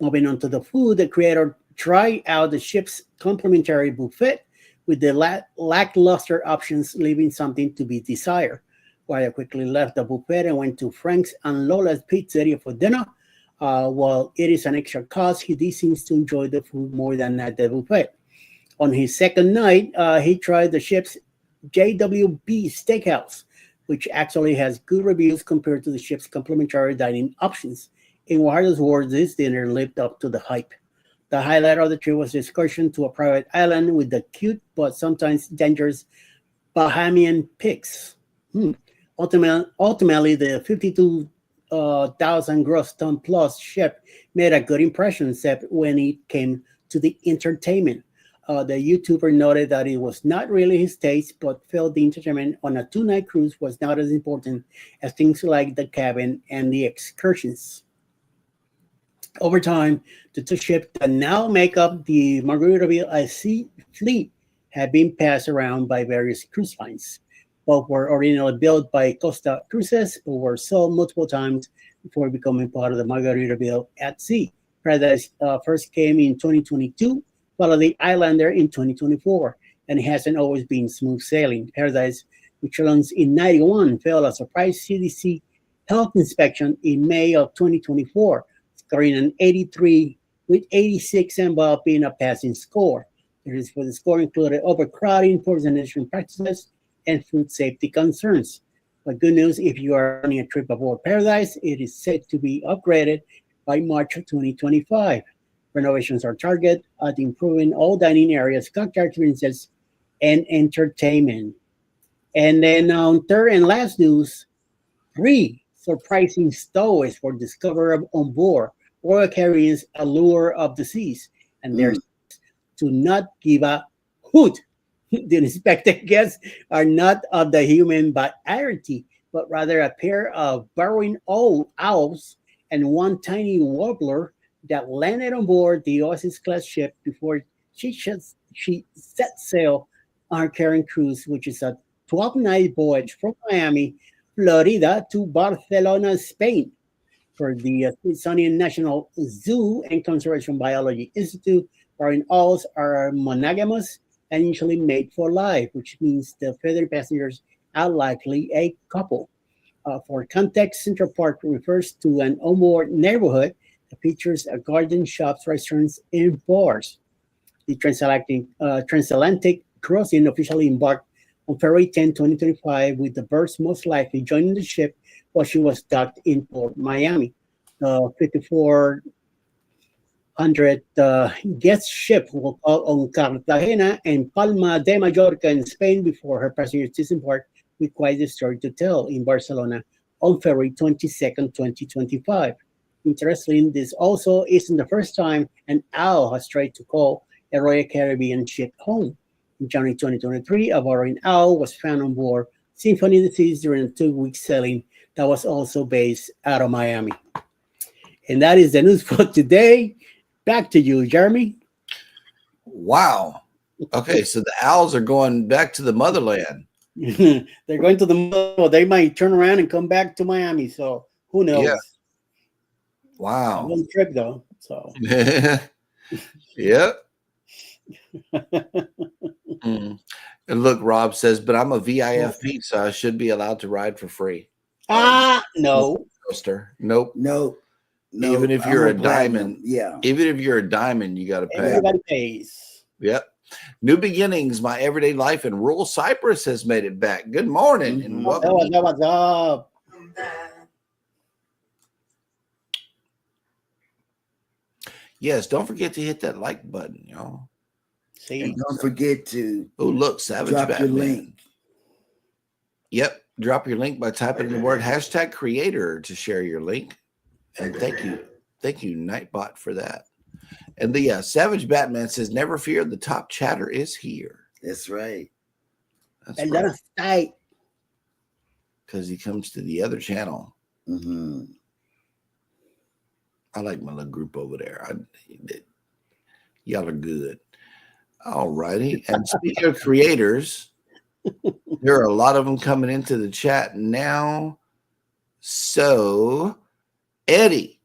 Moving on to the food, the creator tried out the ship's complimentary buffet with the lackluster options, leaving something to be desired. Wyatt quickly left the buffet and went to Frank's and Lola's Pizzeria for dinner. While it is an extra cost, he seems to enjoy the food more than at the buffet. On his second night, he tried the ship's JWB Steakhouse, which actually has good reviews compared to the ship's complimentary dining options. In Guajardo's words, this dinner lived up to the hype. The highlight of the trip was the excursion to a private island with the cute but sometimes dangerous Bahamian pigs. Ultimately, the 52,000 gross ton plus ship made a good impression, except when it came to the entertainment. The YouTuber noted that it was not really his taste, but felt the entertainment on a 2-night cruise was not as important as things like the cabin and the excursions. Over time, the 2 ships that now make up the Margaritaville at Sea fleet have been passed around by various cruise lines. Both were originally built by Costa Cruises, but were sold multiple times before becoming part of the Margaritaville at Sea. Paradise first came in 2022, followed the Islander in 2024, and it hasn't always been smooth sailing. Paradise, which launched in 91, failed a surprise CDC health inspection in May of 2024, scoring an 83, with 86 involved being a passing score. The score included overcrowding, poor sanitation practices, and food safety concerns. But good news, if you are planning a trip aboard Paradise, it is set to be upgraded by March of 2025. Renovations are targeted at improving all dining areas, cocktail experiences, and entertainment. And then on third and last news, 3 surprising stowaways were discovered on board Royal Caribbean's Allure of the Seas, and they're to not give a hoot. The unexpected guests are not of the human variety, but rather a pair of burrowing old owls and one tiny warbler that landed on board the Oasis class ship before she she set sail on her current cruise, which is a 12-night voyage from Miami, Florida to Barcelona, Spain, for the Smithsonian National Zoo and Conservation Biology Institute, wherein owls are monogamous and usually mate for life, which means the feathered passengers are likely a couple. For context, Central Park refers to an onboard neighborhood that features a garden, shops, restaurants, and bars. The transatlantic crossing officially embarked on February 10, 2025, with the birds most likely joining the ship while she was docked in Port Miami. The 5,400 guest ship will call on Cartagena and Palma de Mallorca in Spain before her passengers disembark, with quite a story to tell in Barcelona on February 22nd, 2025. Interestingly, this also isn't the first time an owl has tried to call a Royal Caribbean ship home. In January 2023, a burrowing owl was found on board Symphony of the Seas during a 2-week sailing that was also based out of Miami. And that is the news for today. Back to you, Jeremy. Wow. Okay, so the owls are going back to the motherland. They're going to the. They might turn around and come back to Miami. So who knows? Yeah. Wow. One trip though. So. Yep. And look, Rob says, but I'm a VIFP, so I should be allowed to ride for free. No. Coaster. Nope. No. Even if you're a diamond. Yeah. Even if you're a diamond, you got to pay. Everybody pays. Yep. New beginnings. My everyday life in rural Cyprus has made it back. Good morning and welcome. What's up? Yes, don't forget to hit that like button, y'all. See, and don't forget to look, Savage drop Batman. your link. Yep, drop your link by typing in the word #creator to share your link. And thank you, Nightbot, for that. And the Savage Batman says, "Never fear, the top chatter is here." That's right. That's and right. tight. Because he comes to the other channel. Mm-hmm. I like my little group over there. Y'all are good. All righty. And speaking of creators, there are a lot of them coming into the chat now. So, Eddie,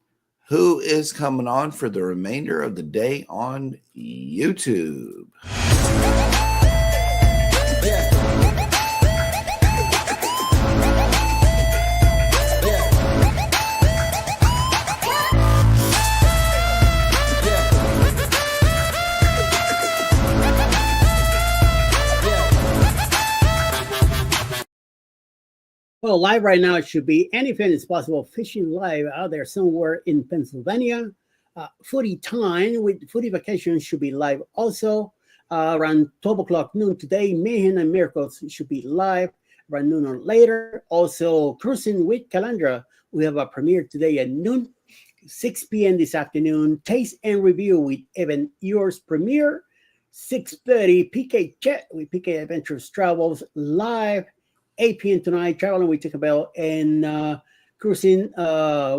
who is coming on for the remainder of the day on YouTube? Well, live right now, it should be anything is possible. Fishing live out there somewhere in Pennsylvania. Foodie time with Foodie Vacation should be live also around 12 o'clock noon today. Mayhem and Miracles should be live around noon or later. Also, Cruising with Calandra, we have a premiere today at noon, 6 p.m. this afternoon. Taste and Review with Evan Yours premiere, 6:30. PK Chat with PK Adventures Travels live. 8 p.m. tonight, Traveling with Tinkerbell and Cruising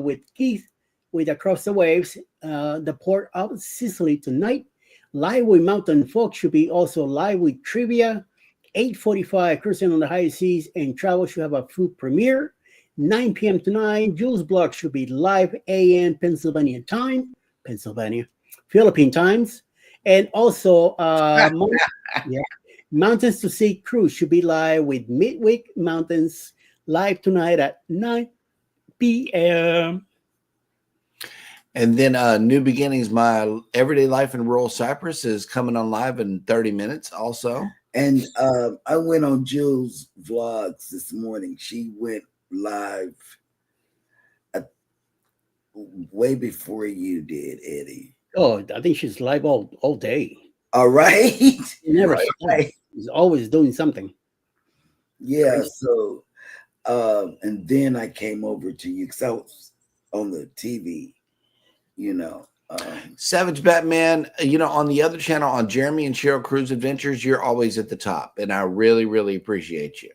with Keith with Across the Waves, the Port of Sicily tonight. Live with Mountain Folk should be also live with Trivia. 8:45, Cruising on the High Seas and Travel should have a food premiere. 9 p.m. tonight, Jules Block should be live a.m. Pennsylvania time, Philippine times. And also, Mountains to Sea Cruise should be live with Midweek Mountains live tonight at 9 p.m. And then New Beginnings, My Everyday Life in Rural Cyprus is coming on live in 30 minutes also. And I went on Jules' vlogs this morning. She went live way before you did, Eddie. Oh, I think she's live all day. All right. Never stops. He's always doing something. Yeah. Crazy. So, and then I came over to you because I was on the TV, Savage Batman, on the other channel, on Jeremy and Sheryl Cruise Adventures, you're always at the top. And I really, really appreciate you.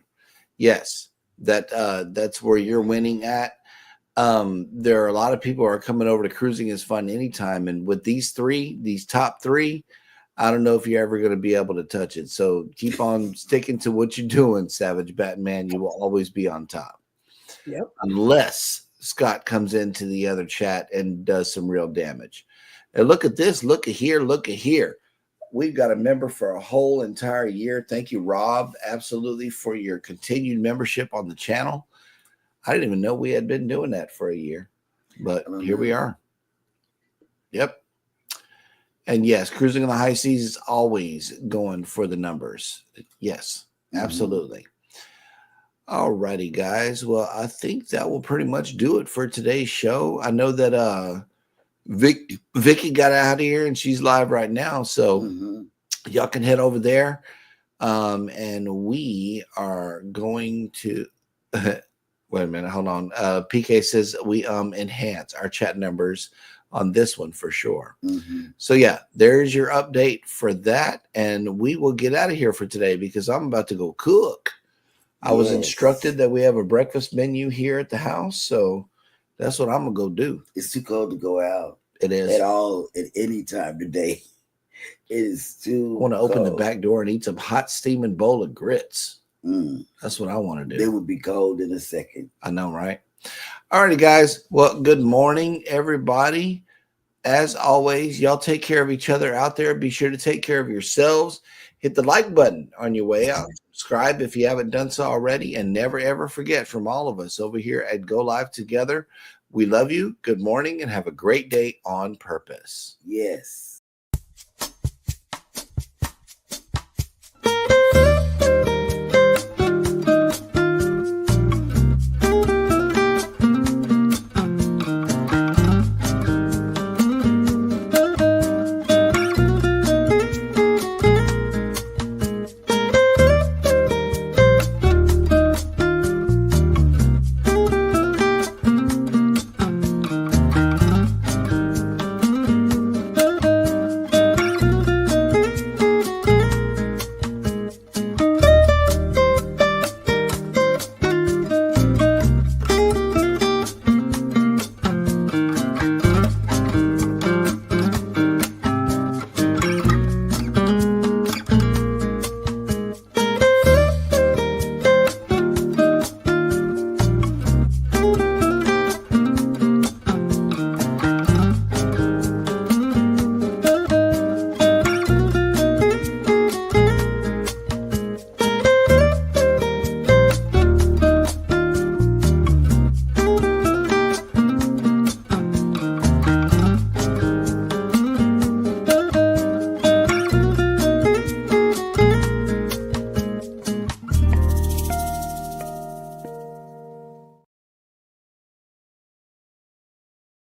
Yes, that's where you're winning at. There are a lot of people who are coming over to Cruising is Fun anytime. And with these top three, I don't know if you're ever going to be able to touch it. So keep on sticking to what you're doing, Savage Batman. You will always be on top. Yep. Unless Scott comes into the other chat and does some real damage. And look at this. Look at here. Look at here. We've got a member for a whole entire year. Thank you, Rob, absolutely, for your continued membership on the channel. I didn't even know we had been doing that for a year, but here we are. Yep. And yes, Cruising on the High Seas is always going for the numbers. Yes, absolutely. All righty, guys. Well, I think that will pretty much do it for today's show. I know that Vicky got out of here and she's live right now. So y'all can head over there. And we are going to wait a minute, hold on. PK says we enhance our chat numbers on this one for sure. So yeah, there's your update for that. And we will get out of here for today because I'm about to go cook. I was instructed that we have a breakfast menu here at the house. So that's what I'm gonna go do. It's too cold to go out. It is. At any time today. It is too I want to open the cold. back door and eat some hot steaming bowl of grits. That's what I want to do. They would be cold in a second. I know, right? All righty, guys. Well, good morning, everybody. As always, y'all take care of each other out there. Be sure to take care of yourselves. Hit the like button on your way out. Subscribe if you haven't done so already. And never, ever forget, from all of us over here at Go Live Together, we love you. Good morning and have a great day on purpose. Yes.